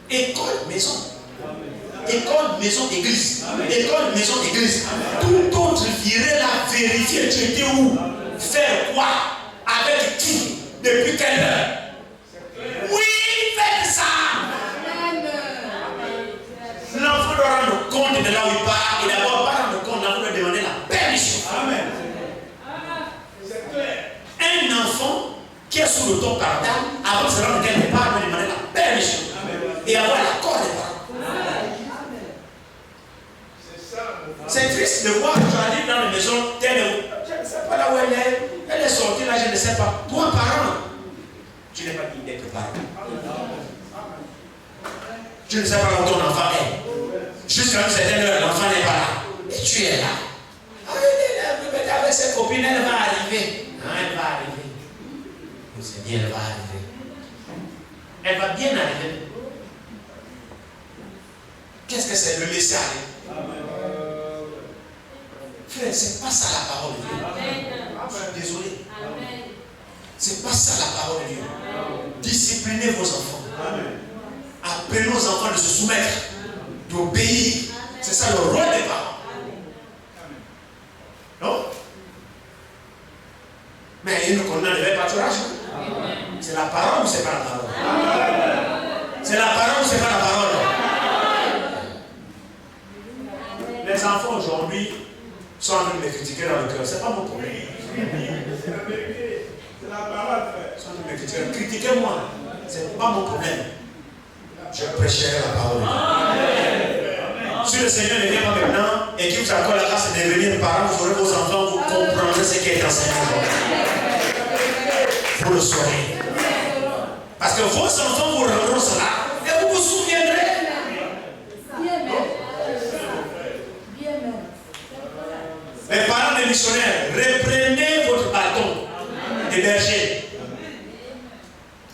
École, maison. École, maison, église. École, maison, église. Tout autre virait la vérifier. Tu étais où? Faire quoi? Avec qui? Depuis quelle heure? Oui, faites ça. L'enfant doit rendre compte de là où il part. Et d'abord, pas rendre compte, l'enfant doit demander la permission. Amen. Un enfant qui est sous le ton parental, avant de se rendre quelque part, doit demander la permission. Et avoir l'accord des parents. C'est triste de voir que tu arrives dans la maison, je ne sais pas là où elle est. Elle est sortie là, je ne sais pas. Toi, parent, tu n'es pas digne d'être parent. Tu ne sais pas où ton enfant est. Jusqu'à une certaine heure, l'enfant n'est pas là. Et tu es là. Ah, elle est là, avec ses copines, elle va arriver. Non, elle va arriver. C'est bien, elle va arriver. Elle va bien arriver. Qu'est-ce que c'est le laisser aller? Frère, c'est pas ça la parole de Dieu. Je suis désolé. C'est pas ça la parole de Dieu. Disciplinez vos enfants. Apprenez aux enfants de se soumettre, d'obéir. C'est ça le rôle des parents. Non? Mais il nous condamne le pâturage. C'est la parole ou c'est pas la parole? C'est la parole ou c'est pas la parole? Les enfants aujourd'hui sont en train de me critiquer dans le cœur. C'est pas mon problème. C'est la vérité. C'est la parole, frère. Ils sont en train de me critiquer. Critiquez-moi. C'est pas mon problème. Je prêcherai la parole. Si le Seigneur ne vient pas maintenant, et qui vous accorde la grâce de devenir parents, vous aurez vos enfants, vous comprendrez ce qui est enseigné aujourd'hui. Vous le saurez. Parce que vos enfants vous rendront cela et vous vous souviendrez. Les parents des missionnaires, reprenez votre bâton de berger.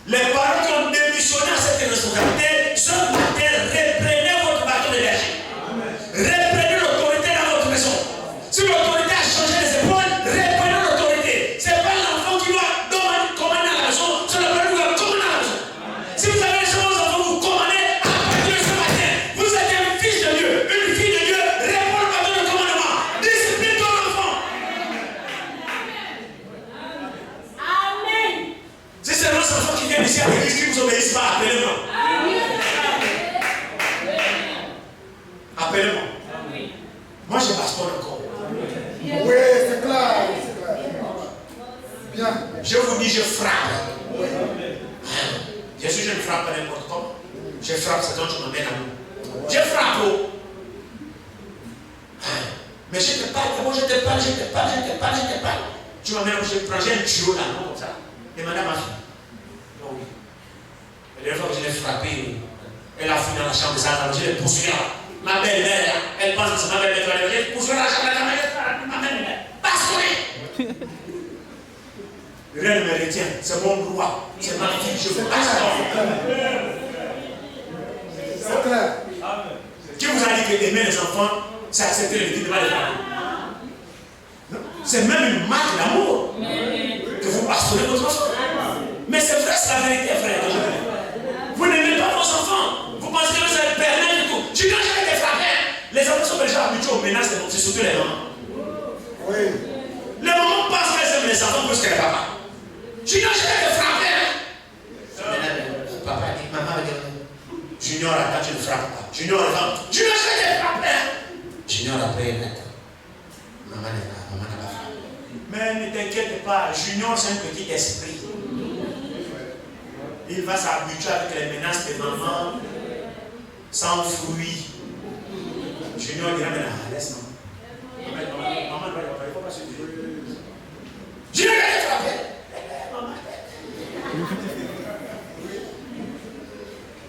Les parents qui ont démissionné à cette responsabilité, ce matin, reprenez votre bâton de berger. Reprenez l'autorité dans votre maison. Si l'autorité a changé les épaules, reprenez l'autorité. Ce n'est pas l'enfant qui doit commander à la maison, c'est le père qui doit commander à la maison. Si vous avez laissé vos enfants vous commander, à partir de ce matin, vous êtes un fils de Dieu, une fille de Dieu, réponds le bâton de commandement. Discipline ton enfant. Amen. Si c'est vos enfants qui viennent ici à l'église qui ne vous obéissent pas, appelez-moi. Appelez-moi. Moi, je pastonne encore. Oui, c'est clair. Bien. Je vous dis, je frappe. Bien sûr, je ne frappe pas n'importe comment. Je frappe, c'est quand tu m'amènes à nous. Je frappe. Mais je te parle, comment je te parle. Tu m'amènes, je prends, j'ai un tuyau là, non, comme ça. Demande à ma fille. Non, oui. La dernière fois que je l'ai frappé, elle a fui dans la chambre de sa femme, je l'ai poursuivi. Ma belle-mère, elle pense que c'est ma belle-mère, je l'ai poursuivi dans la chambre de sa femme, ma belle-mère. Bastonné. Rien ne me retient, c'est mon droit, c'est ma fille, je vous bastonne. C'est clair. Qui vous a dit que aimer les enfants, c'est accepter les petits devant les parents? C'est même une marque d'amour que vous bastonnez votre enfant. Mais c'est vrai, c'est la vérité, frère. Vous n'aimez pas vos enfants. Vous pensez que vous êtes permis et tout. Tu n'as jamais été frappé. Les enfants sont déjà habitués aux menaces, c'est surtout les mamans. Oui. Les mamans pensent qu'elles aiment les enfants plus que les papas. Tu n'as jamais été frappé. Papa dit, maman dit, Junior, attends, tu ne frappes pas. Junior, attends, tu n'as jamais été frappé. Junior, après, maman n'est pas. Mais ne t'inquiète pas, Junior c'est un petit esprit. Il va s'habituer avec les menaces de maman sans fruits. Junior dira maintenant, laisse-moi. Maman ne va pas, il ne faut pas se dire. Junior va te frapper.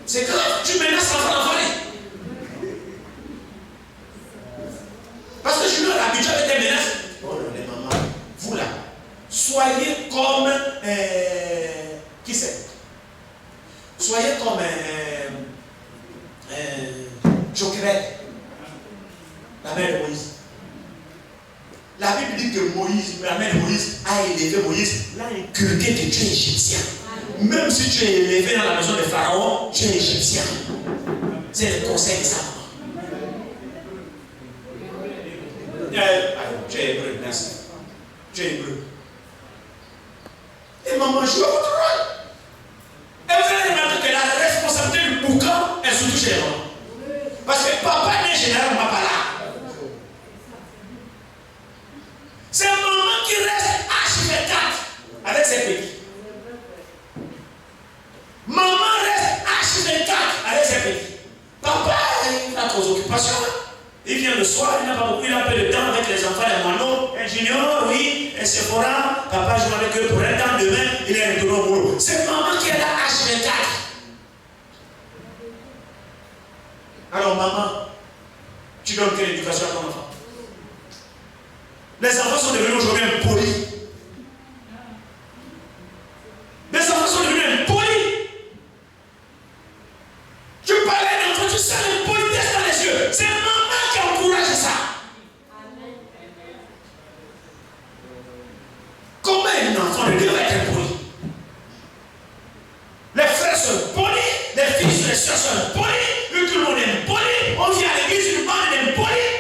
C'est grave, tu menaces l'enfant d'enfant. Parce que Junior est habitué avec des menaces. Oh non, les mamans. Vous là, soyez comme qui c'est? Soyez comme Jochebed, la mère de Moïse. La Bible dit que Moïse, la mère de Moïse, a élevé Moïse, l'a inculqué que tu es égyptien. Même si tu es élevé dans la maison de Pharaon, tu es égyptien. C'est le conseil de sa maman. Tu es hébreu, merci. Tu es hébreu. Et maman joue votre rôle. Et vous allez remarquer que la responsabilité du boucan est surtout chez les mamans. Parce que papa n'est généralement pas là. C'est maman qui reste H24 avec ses petits. Maman reste H24 avec ses petits. Papa, il a trop d'occupations. Il vient le soir, il n'a pas beaucoup, il a un peu de temps avec les enfants, les moineaux, un junior, oui, et Sephora, papa joue avec eux pour un temps, demain, il est retourné au boulot. C'est maman qui est là H24. Alors maman, tu donnes quelle éducation à ton enfant? Les enfants sont devenus aujourd'hui impolis. Les enfants sont devenus impolis. Tu parlais d'enfants, tu sens l'impolitesse dans les yeux. C'est maman qui encourage ça. Comment un enfant ne devrait être impoli? Les frères sont impolis, les fils et les soeurs sont impolis, tout le monde est impoli. On vient à l'église, une bande d'impolis.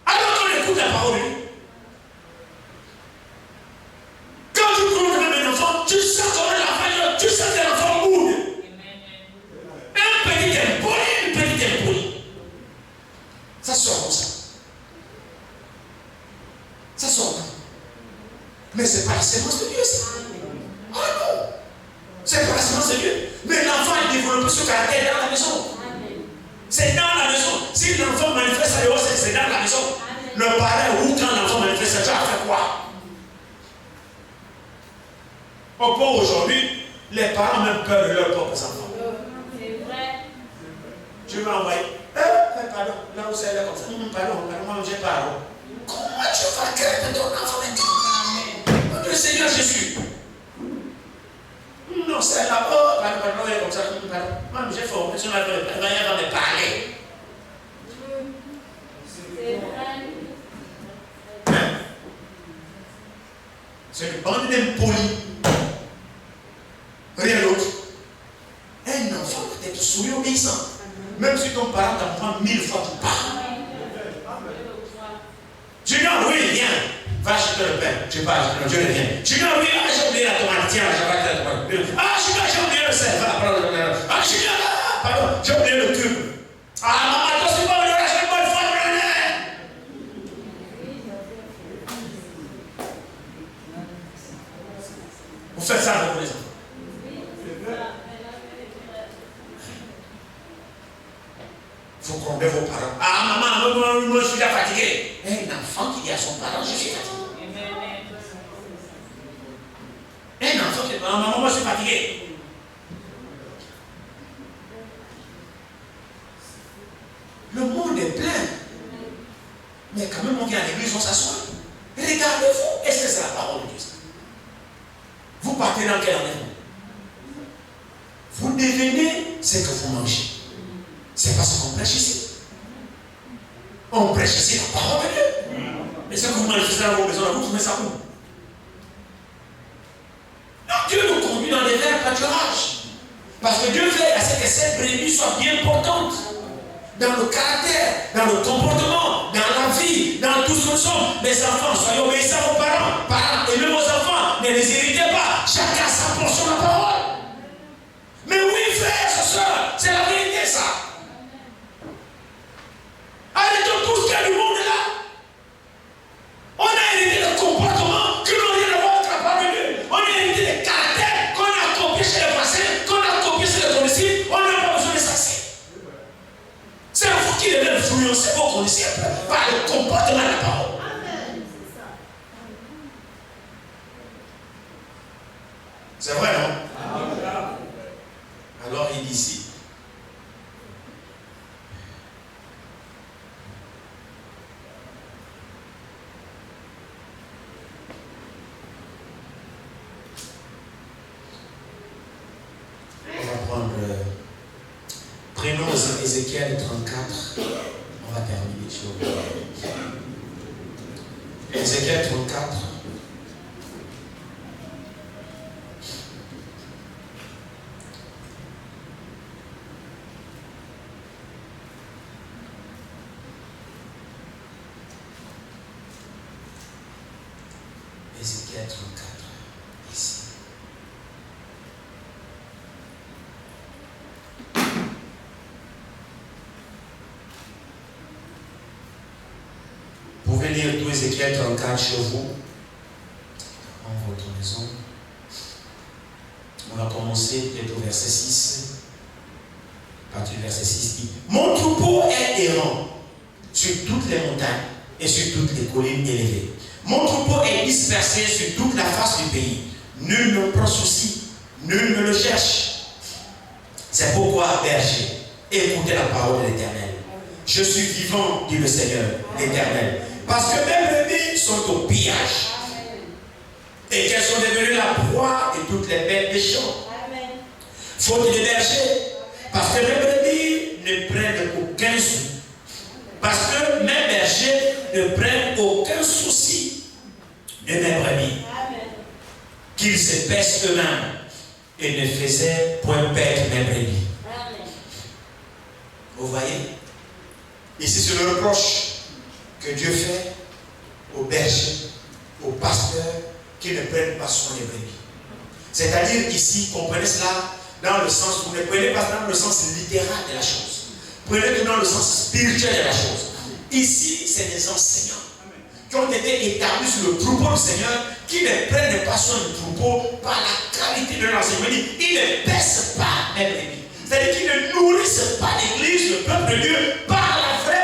Alors qu'on écoute la parole de Dieu. Quand tu prononces un enfant, tu sens comment l'enfant, tu sens que l'enfant boude. Un petit impoli, une petite impoli. Ça sort comme ça. Ça sort. Mais c'est pas la sémence de Dieu, ça. Oh non. C'est pas la sémence de Dieu. Mais l'enfant a développé ce caractère dans la maison. C'est dans la maison. Si l'enfant manifeste ça dehors, c'est dans la maison. Le parent ou quand l'enfant manifeste ça, tu as fait quoi? Au point aujourd'hui, les parents ont même peur de leurs propres enfants. C'est vrai. Je vais envoyer. Pardon, là où c'est là comme ça. Pardon, moi j'ai pardon. Comment tu vas créer ton enfant maintenant? Le Seigneur Jésus. Non, c'est là. Oh, pardon, comme ça. Pardon. Moi j'ai fait opération, elle va me parler. C'est vrai. Hein? C'est une bande d'impolis. Rien d'autre. Un enfant peut être soumis obéissant. Même si ton parent t'apprend 1000 fois tu parles. Junior, oui, viens. Va acheter le pain. Je parle, je reviens. Junior, oui, j'ai oublié la tomate. Tiens, je vais te la tomate. Ah, Junior, j'ai oublié le sel. Ah, Junior, pardon, j'ai oublié le cube. Ah, maman, toi, c'est pas le reste de bonne fois, vous faites ça avec les enfants. Il faut gronder vos parents. Ah, maman, moi, je suis déjà fatigué. Un enfant qui dit à son parent, je suis fatigué. Un enfant qui dit, maman, moi, je suis fatigué. Le monde est plein. Mais quand même, on vient à l'église, on s'assoit. Regardez-vous. Est-ce que c'est la parole de Dieu? Vous partez dans quel environnement? Vous devenez ce que vous mangez. C'est pas ce qu'on prêche ici. On prêche ici la parole de Dieu. Mais ce que vous manifestez dans vos maisons, vous trouvez ça où? Non, Dieu nous conduit dans des verts pâturages. Parce que Dieu veut à ce que cette brebis soit bien portante. Dans le caractère, dans le comportement, dans la vie, dans tout ce que nous sommes. Mes enfants, soyez obéissants aux parents. Parents, aimez vos enfants. Ne les irritez pas. Chacun sa portion de la parole. Mais oui, frères et sœurs, c'est la vérité, ça. Arrêtons tout ce qu'il y a du monde là. On a hérité de comportements qui n'ont rien à voir avec la parole de Dieu. On a hérité des caractères qu'on a copiés chez les passés, qu'on a copiés chez les condisciples. On n'a pas besoin de ça. C'est vous qui devez influencer vos condisciples par le comportement de la parole. C'est vrai, non? Alors il dit ici. On va prendre. Prenons Ézéchiel 34. On va terminer sur Ézéchiel 34. Ézéchiel 34. Ici. Vous pouvez lire tout Ézéchiel 34 chez vous, dans votre maison. On va commencer peut-être au verset 6. À partir du verset 6 dit: Mon troupeau est errant sur toutes les montagnes et sur toutes les collines élevées. Mon troupeau est dispersé sur toute la face du pays. Nul ne prend souci, nul ne le cherche. C'est pourquoi, berger, écoutez la parole de l'Éternel. Je suis vivant, dit le Seigneur, l'Éternel. Parce que mes brebis sont au pillage. Et qu'elles sont devenues la proie de toutes les bêtes des champs. Faute de berger. Parce que mes brebis ne prennent aucun souci. Parce que mes bergers ne prennent aucun souci de mes brebis. Qu'ils se paissent eux-mêmes et ne faisaient point perdre mes brebis. Vous voyez? Ici, c'est le reproche que Dieu fait aux bergers, aux pasteurs qui ne prennent pas soin des brebis. C'est-à-dire ici, comprenez cela dans le sens, vous ne prenez pas dans le sens littéral de la chose. Prenez-le dans le sens spirituel de la chose. Ici, c'est des enseignants qui ont été établis sur le troupeau du Seigneur, qui ne prennent pas soin du troupeau par la qualité de l'enseignement. Ils ne paissent pas les brebis. C'est-à-dire qu'ils ne nourrissent pas l'Église, le peuple de Dieu, par la vraie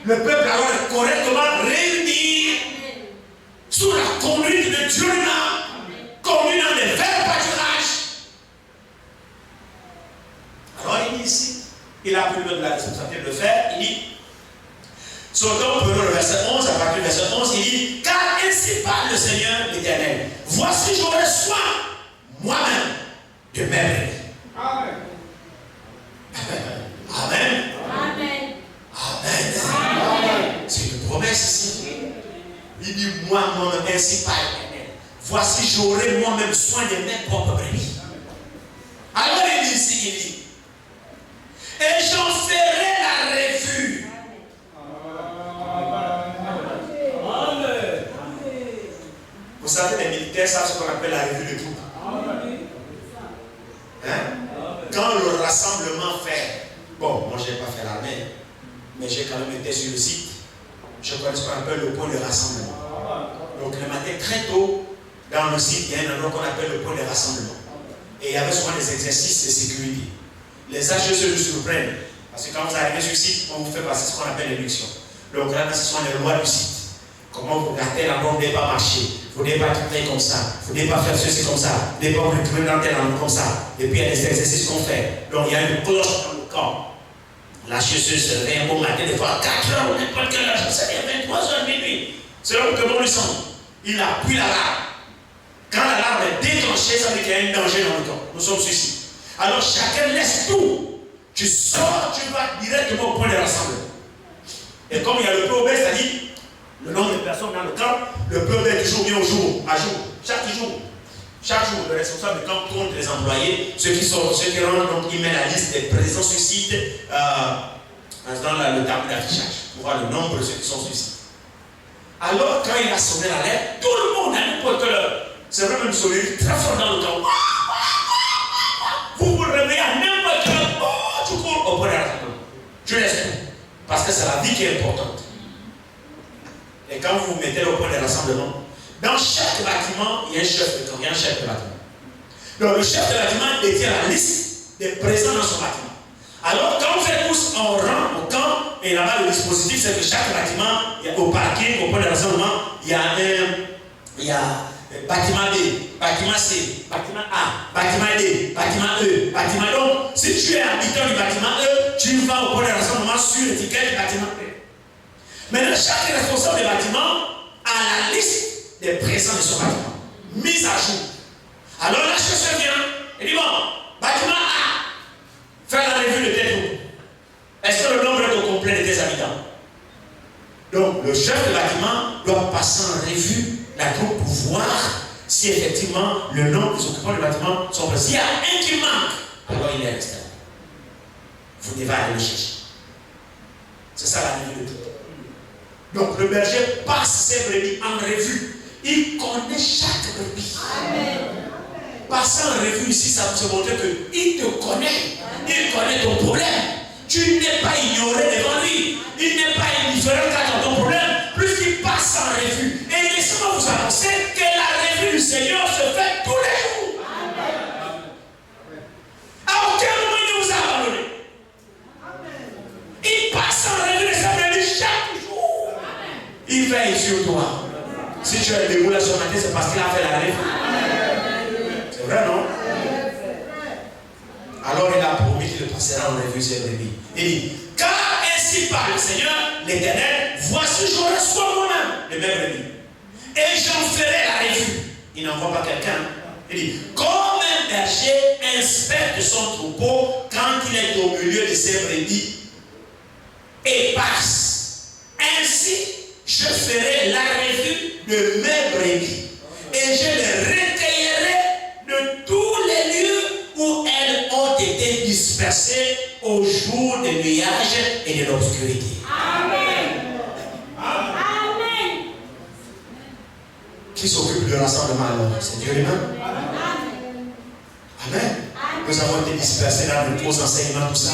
le peuple alors est correctement réuni sous la conduite de Dieu là, conduit dans des verts pâturages. Alors il dit ici, il a pris la responsabilité de le faire, il dit, Sodome, prenons le verset 11, à partir du verset 11, il dit, car ainsi parle le Seigneur l'Éternel, voici j'aurai soin moi-même de m'aimer. Amen. Amen. Amen. Amen. C'est une promesse ici. Il dit, moi-même, ainsi parle l'Éternel. Voici, j'aurai moi-même soin de mes propres brebis. Alors il dit ici, il dit, et j'en ferai la revue. Vous savez, les militaires savent ce qu'on appelle la revue de troupes. Hein? Quand le rassemblement fait, bon, moi je n'ai pas fait l'armée, mais j'ai quand même été sur le site. Je connais ce qu'on appelle le point de rassemblement. Donc le matin très tôt, dans le site, il y a un endroit qu'on appelle le point de rassemblement. Et il y avait souvent des exercices de sécurité. Les HSE se surprennent. Parce que quand vous arrivez sur le site, on vous fait passer ce qu'on appelle l'élection. Donc là, ce sont les lois du site. Comment vous gardez la bombe, vous ne devez pas marcher, vous ne devez pas tourner comme ça, vous ne devez pas faire ceci comme ça, vous ne devez pas vous retrouver dans tel endroit comme ça. Et puis il y a des exercices qu'on fait. Donc il y a une cloche dans le camp. La chasseuse se réveille un bon matin, des fois à 4 heures, ou n'importe quelle heure, ça vient 23h minuit. C'est là où tout le monde le sent. Il appuie l'alarme. Quand l'alarme est déclenchée, ça veut dire qu'il y a un danger dans le camp. Nous sommes suicides. Alors chacun laisse tout. Tu sors, tu vas directement au point de rassemblement. Et comme il y a le peu obèse, c'est-à-dire le nombre de personnes dans le camp, le peu obèse toujours vient au jour, à jour, chaque jour. Chaque jour, le responsable du camp compte les employés, ceux qui sortent, ceux qui rentrent, donc il met la liste des présents suicides dans le tableau d'affichage pour voir le nombre de ceux qui sont suicides. Alors, quand il a sonné la lettre, tout le monde à n'importe quelle heure, c'est vraiment une sonnerie très forte dans le camp. Vous vous réveillez à n'importe quelle heure, tu cours au point de rassemblement. Tu laisses tout, parce que c'est la vie qui est importante. Et quand vous vous mettez au point de rassemblement, dans chaque bâtiment, il y a un chef de camp, il y a un chef de bâtiment. Donc le chef de bâtiment détient la liste des présents dans son bâtiment. Alors quand vous êtes tous en rang au camp, et là-bas le dispositif c'est que chaque bâtiment, il y a, au parking, au point de rassemblement, il y a bâtiment B, bâtiment C, bâtiment A, bâtiment D, bâtiment E, bâtiment. Donc si tu es habitant du bâtiment E, tu vas au point de rassemblement sur l'étiquette du bâtiment E. Maintenant chaque responsable du bâtiment a la liste des présents de son bâtiment, mise à jour. Alors là, je vient et dit bon, bâtiment A, faire la revue de tes troupes. Est-ce que le nombre est au complet de tes habitants? Donc, le chef de bâtiment doit passer en revue la troupe pour voir si effectivement le nombre des occupants du bâtiment sont présents. S'il y a un qui manque, alors il est resté. Vous devez aller le chercher. C'est ça la revue de troupe. Donc, le berger passe ses brebis en revue. Il connaît chaque brebis. Passer en revue ici, ça me montre qu'il te connaît. Il connaît ton problème. Tu n'es pas ignoré devant lui. Il n'est pas indifférent à ton problème. Plus qu'il passe en revue. Et laissez-moi vous annoncer que la revue du Seigneur se fait tous les jours. À aucun moment il ne vous a abandonné. Il passe en revue de sa brebis chaque jour. Il veille sur toi. Si tu es debout là ce matin, c'est parce qu'il a fait la revue. C'est vrai, non? Alors il a promis qu'il passera en revue ses brebis. Il dit, car ainsi parle le Seigneur, l'Éternel, voici je reçois moi-même les mêmes brebis. Et j'en ferai la revue. Il n'envoie pas quelqu'un. Il dit, comme un berger inspecte son troupeau quand il est au milieu de ses brebis et passe. Ainsi, je ferai la revue de mes brebis et je les recueillerai de tous les lieux où elles ont été dispersées au jour des nuages et de l'obscurité. Amen. Amen. Qui s'occupe du rassemblement alors? C'est Dieu lui-même. Amen. Nous avons été dispersés dans de faux enseignements, tout ça.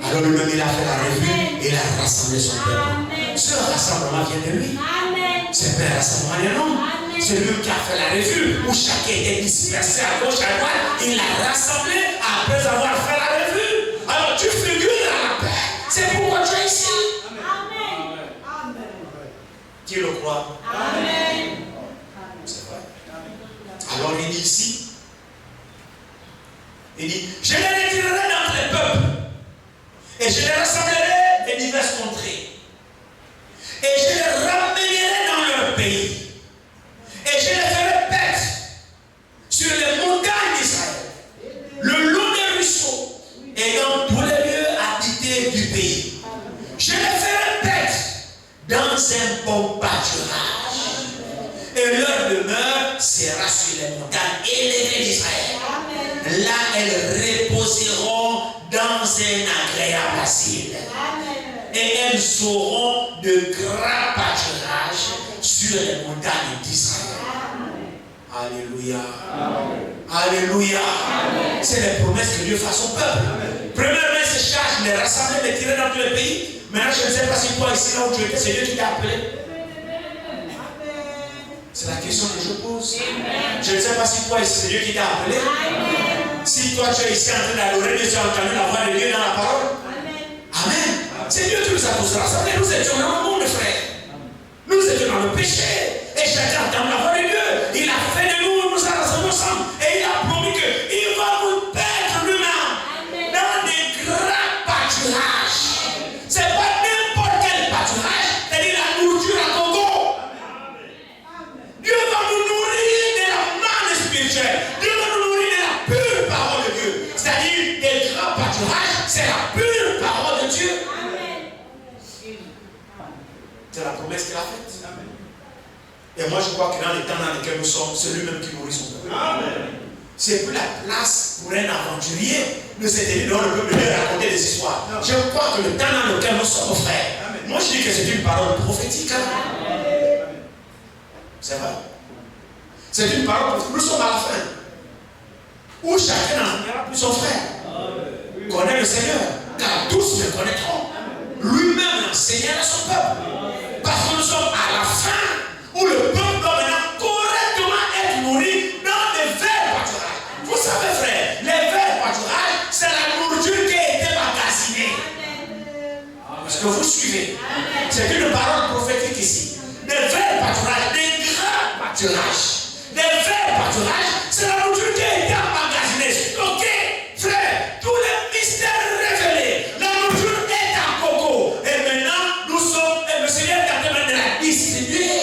Alors lui-même il a fait la revue et il a rassemblé son peuple. Ce rassemblement vient de lui. C'est pas un rassemblement, non. C'est lui qui a fait la revue où chacun était dispersé à gauche, à droite. Il l'a rassemblé après avoir fait la revue. Alors tu figures dans la paix. C'est pourquoi tu es ici. Qui le croit? Amen. C'est vrai. Alors il dit ici, il dit, je les retirerai d'entre les peuples et je les rassemblerai des diverses contrées et je les ramènerai dans leur pays et je les ferai paître sur les montagnes d'Israël, le long des ruisseaux et dans tous les lieux habités du pays. Je les ferai paître dans un bon pâturage et leur demeure sera sur les montagnes élevées d'Israël. Là, elles reposeront dans un agréable asile. Et elles auront de grands pâturages sur les montagnes d'Israël. Alléluia. Alléluia. C'est les promesses que Dieu fait à son peuple. Premièrement, il se charge de les rassembler, de les tirer dans tous les pays. Maintenant, je ne sais pas si toi, ici, là où tu étais, c'est Dieu qui t'a appelé. C'est la question que je pose. Je ne sais pas si toi, ici, c'est Dieu qui t'a appelé. Si toi, tu es ici en train d'adorer Dieu, tu as entendu la voix de Dieu dans la parole. Amen. C'est Dieu qui nous a tous rassemblés. Nous étions dans le monde, frère. Nous étions dans le péché. Et chacun entend la voix de Dieu. Il a fait de nous, nous a rassemblés ensemble. Et il a promis qu'il va nous paître lui-même dans des grands pâturages. Ce n'est pas n'importe quel pâturage, c'est-à-dire la nourriture à gogo. Dieu va nous nourrir de la manne spirituelle. Dieu va nous nourrir de la pure parole de Dieu. C'est-à-dire des grands pâturages, c'est la pure parole de Dieu. C'est la promesse qu'il a faite. Et moi je crois que dans les temps dans lesquels nous sommes, c'est lui-même qui nourrit son peuple. C'est plus la place pour un aventurier de s'éteindre dans le peuple de raconter des histoires. Je crois que le temps dans lequel nous sommes, frères, moi je dis que c'est une parole prophétique. C'est vrai. C'est une parole prophétique. Nous sommes à la fin. Où chacun n'enseignera plus son frère. Connaît le Seigneur. Car tous le connaîtront. Lui-même enseignera son peuple. Parce que nous sommes à la fin où le peuple doit maintenant correctement être nourri dans des verts pâturages. Vous savez, frère, les verts pâturages, c'est la nourriture qui a été magasinée. Est-ce que vous suivez? C'est une parole prophétique ici. Des verts pâturages, des grands pâturages. Des verts pâturages, c'est la nourriture qui a été emmagasinée. Ok, frère, tous les mystères révélés, la nourriture est en coco. Et maintenant, nous sommes, et le Seigneur est en train de la distribuer.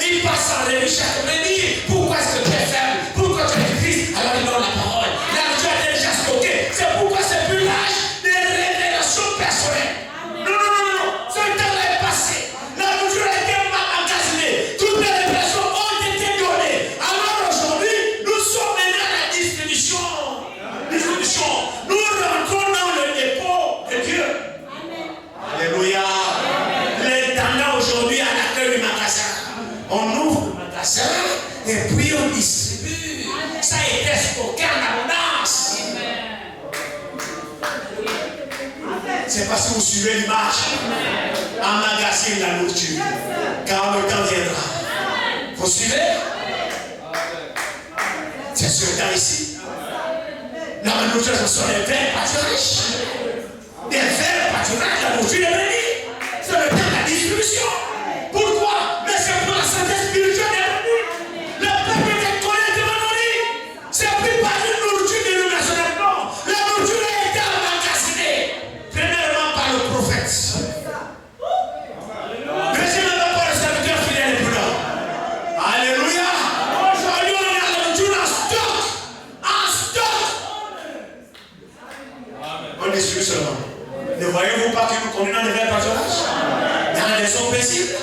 Il passe en revue chaque midi. Pourquoi est-ce que tu es faible? Pourquoi tu es triste? Alors il donne la parole. La nourriture est déjà stockée. C'est pourquoi c'est plus l'âge des révélations personnelles. Non. Ce temps-là est passé. La nourriture a été emmagasinée. Toutes les révélations ont été données. Alors aujourd'hui, nous sommes maintenant à la distribution. Nous rentrons dans le dépôt de Dieu. Alléluia. L'intendant aujourd'hui à l'accueil du magasin. On ouvre le magasin et puis on distribue. Ça a été stocké en abondance. C'est parce que vous suivez l'image. Emmagasine la nourriture. Car le temps viendra. Vous suivez? C'est ce temps ici. La nourriture, ce sont les verts pâturages. Des verts pâturages, la nourriture est bénie. C'est le temps de la distribution. Pourquoi? Mais c'est pour la santé spirituelle des bénis. Le peuple est correctement nourri. C'est plus par une nourriture dénominationnelle. Non. La nourriture a été emmagasinée. Premièrement par le prophète. Deuxièmement par le serviteur fidèle et prudent. Alléluia. Aujourd'hui on a la nourriture en stock. On distribue seulement. Ne voyez-vous pas que nous connaissons dans les verts pâturages? Dans les sons paisibles.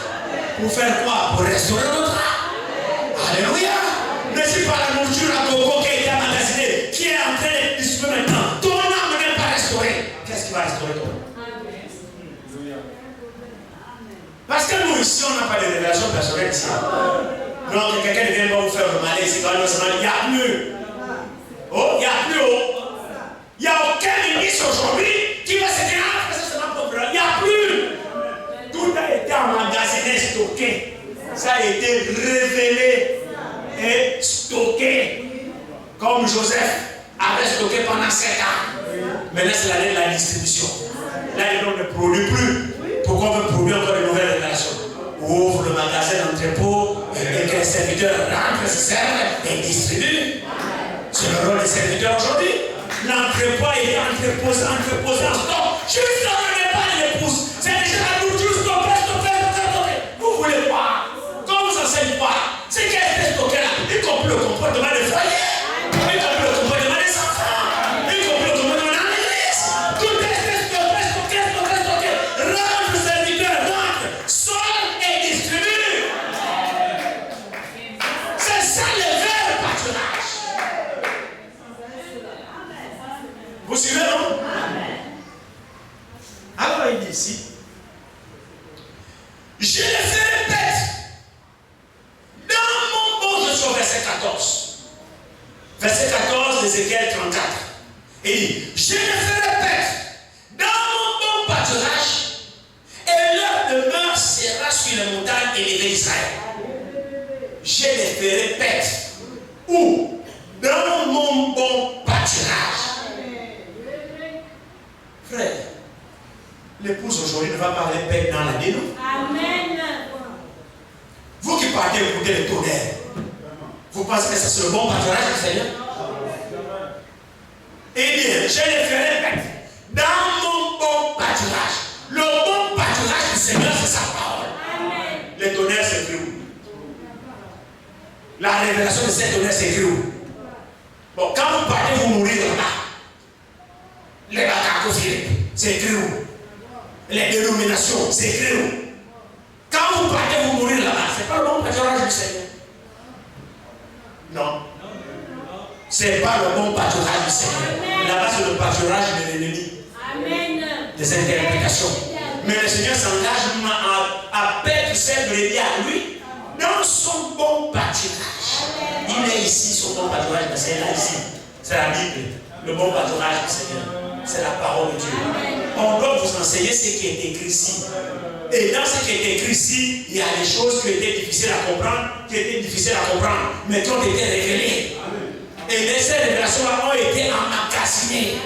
Pour faire quoi? Pour restaurer notre âme. Alléluia. Ne c'est pas la nourriture à gogo qui a été emmagasinée, qui est en train de distribuer maintenant. Ton âme n'est pas restaurée. Qu'est-ce qui va restaurer ton âme? Parce que nous ici, on n'a pas de révélation personnelle ici. Donc quelqu'un ne vient pas vous faire le mal ici. Il n'y a plus. Oh, il n'y a plus. Il n'y a aucun ministre aujourd'hui qui va se dire ah, c'est ma propre. Il n'y a plus. Tout a été emmagasiné, stocké. Ça a été révélé et stocké. Comme Joseph avait stocké pendant 7 ans. Maintenant, c'est l'année de la distribution. Là, on ne produit plus. Pourquoi on veut produire encore de nouvelles révélations? ouvre le magasin, l'entrepôt, et que les serviteurs rentrent, se servent et distribuent. C'est le rôle des serviteurs aujourd'hui. L'entrepôt est entreposant en stock. Juste dans le repas de l'épouse. C'est déjà la nourriture stockée. Vous voulez quoi? Quand vous enseignez quoi? C'est qu'elle est stockée là, y compris le comportement des foyers, y compris le comportement des enfants, y compris le comportement dans l'église. Tout est stocké. Rentre, serviteur, rentre, sort et distribue. C'est ça le vrai pâturage. Vous suivez, non? Alors il dit ici, je les ferai paître dans mon bon, je suis au verset 14. Verset 14 d'Ézéchiel 34. Il dit, je les ferai paître dans mon bon pâturage et leur demeure sera sur les montagnes élevées d'Israël. Je les ferai paître. Où? Dans mon bon pâturage. Frère, l'épouse aujourd'hui ne va pas aller paître dans l'année, non? Amen. Vous qui partez écouter le tonnerre, vous pensez que c'est le bon pâturage du Seigneur? Et bien, je les ferai paître dans mon bon pâturage. Le bon pâturage du Seigneur, c'est sa parole. Amen. Les tonnerres, c'est écrit où? La révélation de ces tonnerres, c'est écrit où? Bon, quand vous partez, vous mourir là-bas. Les bacacophiles, c'est écrit où? Les dénominations, c'est écrit où? Quand vous partez, vous mourir là-bas. C'est pas le bon pâturage du Seigneur. Non. C'est pas le bon pâturage du Seigneur. Là-bas, c'est le pâturage de l'ennemi. Amen. Des interprétations. Mais le Seigneur s'engage à paître ses brebis à lui dans son bon pâturage. Il est ici, son bon pâturage, mais c'est là ici. C'est la Bible. Le bon pâturage du Seigneur. C'est la parole de Dieu. On doit vous enseigner ce qui est écrit ici. Et dans ce qui est écrit ici, il y a des choses qui étaient difficiles à comprendre, mais qui ont été révélées. Et ces révélations-là ont été emmagasinées.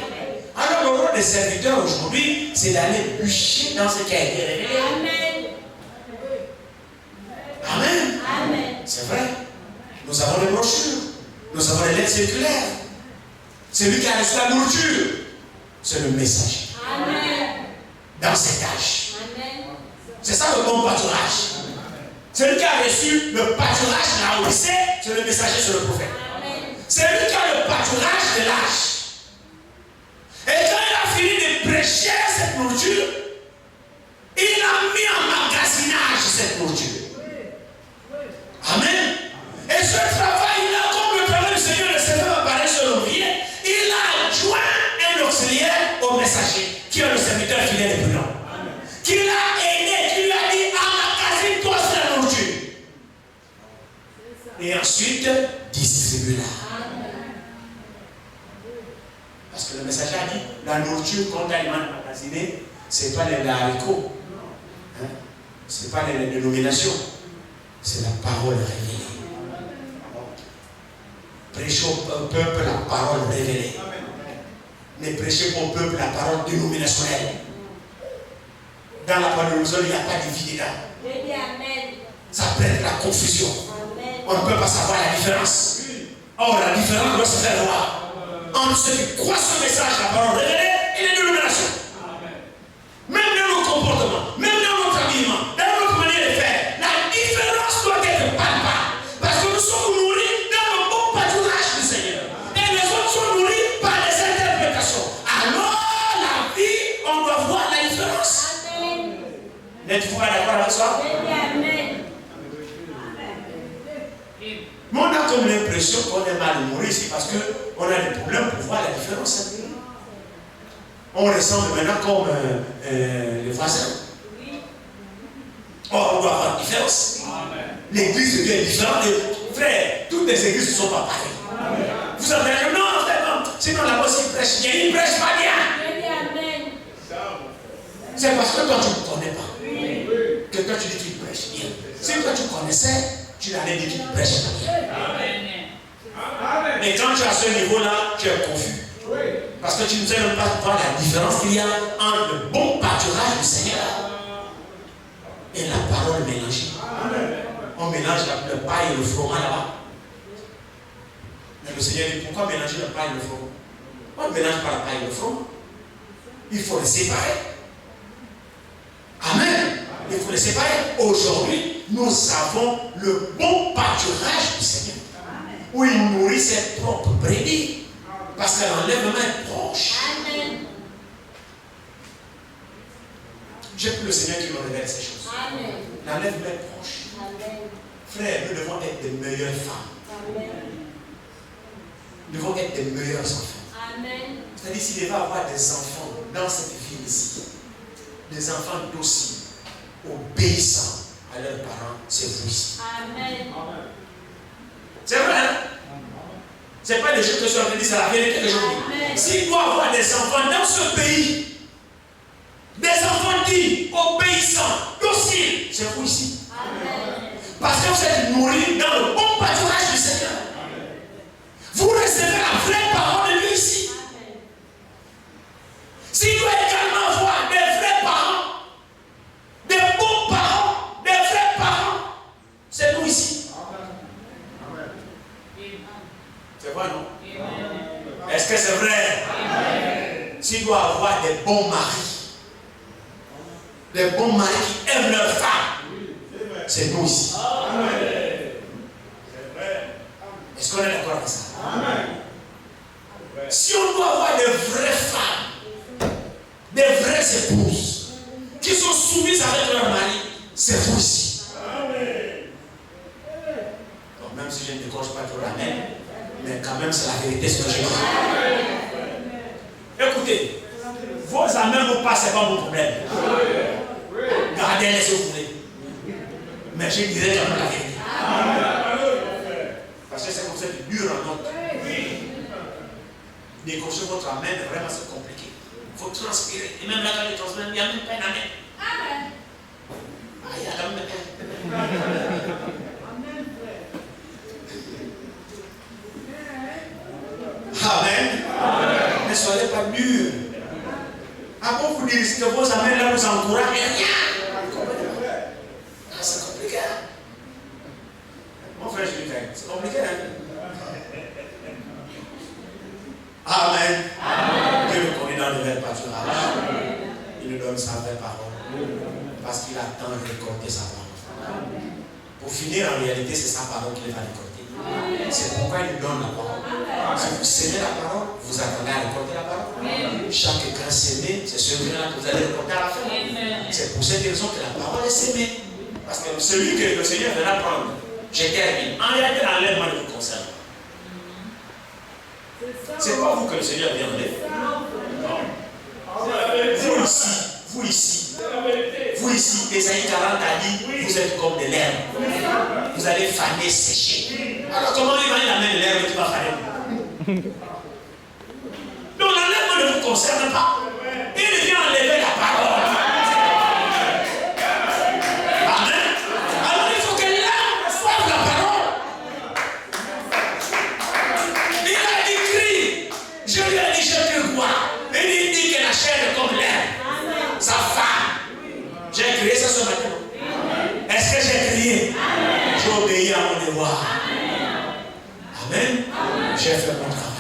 Alors le rôle des serviteurs aujourd'hui, c'est d'aller bûcher dans ce qui a été révélé. Amen. Amen. Amen. C'est vrai. Nous avons les brochures. Nous avons les lettres circulaires. Celui qui a reçu la nourriture, c'est le messager. Amen. Dans cet âge. Amen. C'est ça le bon pâturage. Celui qui a reçu le pâturage là où il sait, c'est le messager, c'est le prophète. Amen. Celui qui a le pâturage de l'âge. Et quand il a fini de prêcher cette nourriture, il a mis en magasinage cette nourriture. Amen. Et ce travail-là, comme le travail du Seigneur, le Seigneur apparaît sur l'ouvrier, il a adjoint un auxiliaire au messager, qui est le serviteur fidèle et prudent. Qui l'a aidé, qui lui a dit, emmagasine-toi sur la nourriture. Et ensuite, distribue-la. Parce que le messager a dit, la nourriture qu'on t'a emmagasinée, ce n'est pas les haricots. Hein? Ce n'est pas les dénominations. C'est la parole révélée. Prêchez au peuple la parole révélée. Ne prêchez pas au peuple la parole dénominationnelle. Dans la parole de Dieu, il n'y a pas de vie dedans. Ça prête la confusion. On ne peut pas savoir la différence. Or, la différence doit se faire voir entre ceux qui croient ce message, la parole révélée, et les dénominations. Même dans nos comportements, même dans notre habillement, dans notre manière de faire, la différence doit être palpable. Parce que nous sommes nourris dans le bon pâturage du Seigneur. Et les autres sont nourris par les interprétations. Alors, la vie, on doit voir la différence. N'êtes-vous pas d'accord avec ça? Mais on a comme l'impression qu'on est mal nourri ici parce qu'on a des problèmes pour voir la différence. On ressemble maintenant comme les voisins. Or, on doit avoir une différence. L'église de Dieu est différente. Frère, toutes les églises ne sont pas pareilles. Vous avez dit non, frère, non. Sinon là-bas, s'il prêche bien, il ne prêche pas bien. C'est parce que toi, tu ne connais pas. Que toi, tu dis qu'il prêche bien. Si toi, tu connaissais, tu l'allais dire qu'il ne prêche pas bien. Et quand tu es à ce niveau-là, tu es confus. Parce que tu ne sais même pas voir la différence qu'il y a entre le bon pâturage du Seigneur et la parole mélangée. On mélange le pain et le froment là-bas. Mais le Seigneur dit, pourquoi mélanger le pain et le froment? On ne mélange pas le pain et le froment. Il faut les séparer. Amen. Il faut les séparer. Aujourd'hui, nous avons le bon pâturage du Seigneur. Où il nourrit ses propres brebis. Parce que l'enlèvement est proche. Amen. J'ai plus le Seigneur qui me révèle ces choses. Amen. L'enlèvement est proche. Amen. Frère, nous devons être des meilleures femmes. Amen. Nous devons être des meilleurs enfants. Amen. C'est-à-dire s'il devait avoir des enfants dans cette ville ici, des enfants dociles, obéissants à leurs parents, c'est vous ici. Amen. C'est vrai, hein? C'est pas des choses que je suis en train de dire, c'est la vérité que je dis. S'il doit avoir des enfants dans ce pays, des enfants dits, obéissants, dociles, c'est vous ici. Amen. Parce que vous êtes nourris dans le bon pâturage du Seigneur. Vous recevez la vraie parole de lui ici. Amen. S'il doit également avoir des vrais parents, des bons parents, des vrais parents, c'est nous ici. C'est vrai, non? Est-ce que c'est vrai? S'il doit avoir des bons maris, des bons maris qui aiment leurs femmes, c'est nous ici. Est-ce qu'on est d'accord avec ça? Si on doit avoir des vraies femmes, des vraies épouses, qui sont soumises avec leur mari, c'est vous ici. Donc même si je ne décroche pas toujours la même, mais quand même c'est la vérité ce que je dis. Écoutez, vos amis vous passent, ce n'est pas mon problème. Gardez-les si vous voulez. Mais je dirais quand même la vérité. Parce que c'est comme ça que dur en notre. Décrocher votre amène, vraiment c'est compliqué. Il faut transpirer. Et même là, quand il transpire, il n'y a même pas une amène. Amen. Ah, il y a quand même un. Amen. Ne soyez pas durs. Ah bon, vous dites que vos amènes là vous encouragent rien. Ah, c'est compliqué. Mon frère, je dis c'est compliqué. Amen. Dieu le connaît dans le vrai pâturage. Il nous donne sa vraie parole. Parce qu'il attend de récolter sa parole. Pour finir, en réalité, c'est sa parole qu'il va récolter. C'est pourquoi il nous donne la parole. Si vous semez la parole, vous attendez à récolter la parole. Chaque grain semé, c'est ce grain-là que vous allez récolter à la fin. C'est pour cette raison que la parole est sémée. Parce que celui que le Seigneur viendra prendre, je termine. En réalité, l'enlèvement ne vous concerne. C'est pas vous que le Seigneur vient enlever. Vous ici, Ésaïe 40 a dit, vous êtes comme de l'herbe. Vous allez faner, sécher. Alors comment il va y amener de l'herbe qui va faner? Donc l'enlèvement ne vous concerne pas. Il vient enlever la parole. Amen. Alors il faut que l'herbe reçoive la parole. Il a écrit, je lui ai dit, je te vois. Et il dit que la chair est comme l'herbe. Sa femme. J'ai crié ça ce matin. Est-ce que j'ai crié? J'ai obéi à mon devoir. Amen. J'ai fait mon travail.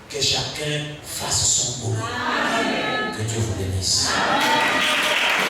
Que chacun fasse son boulot. Que Dieu vous bénisse.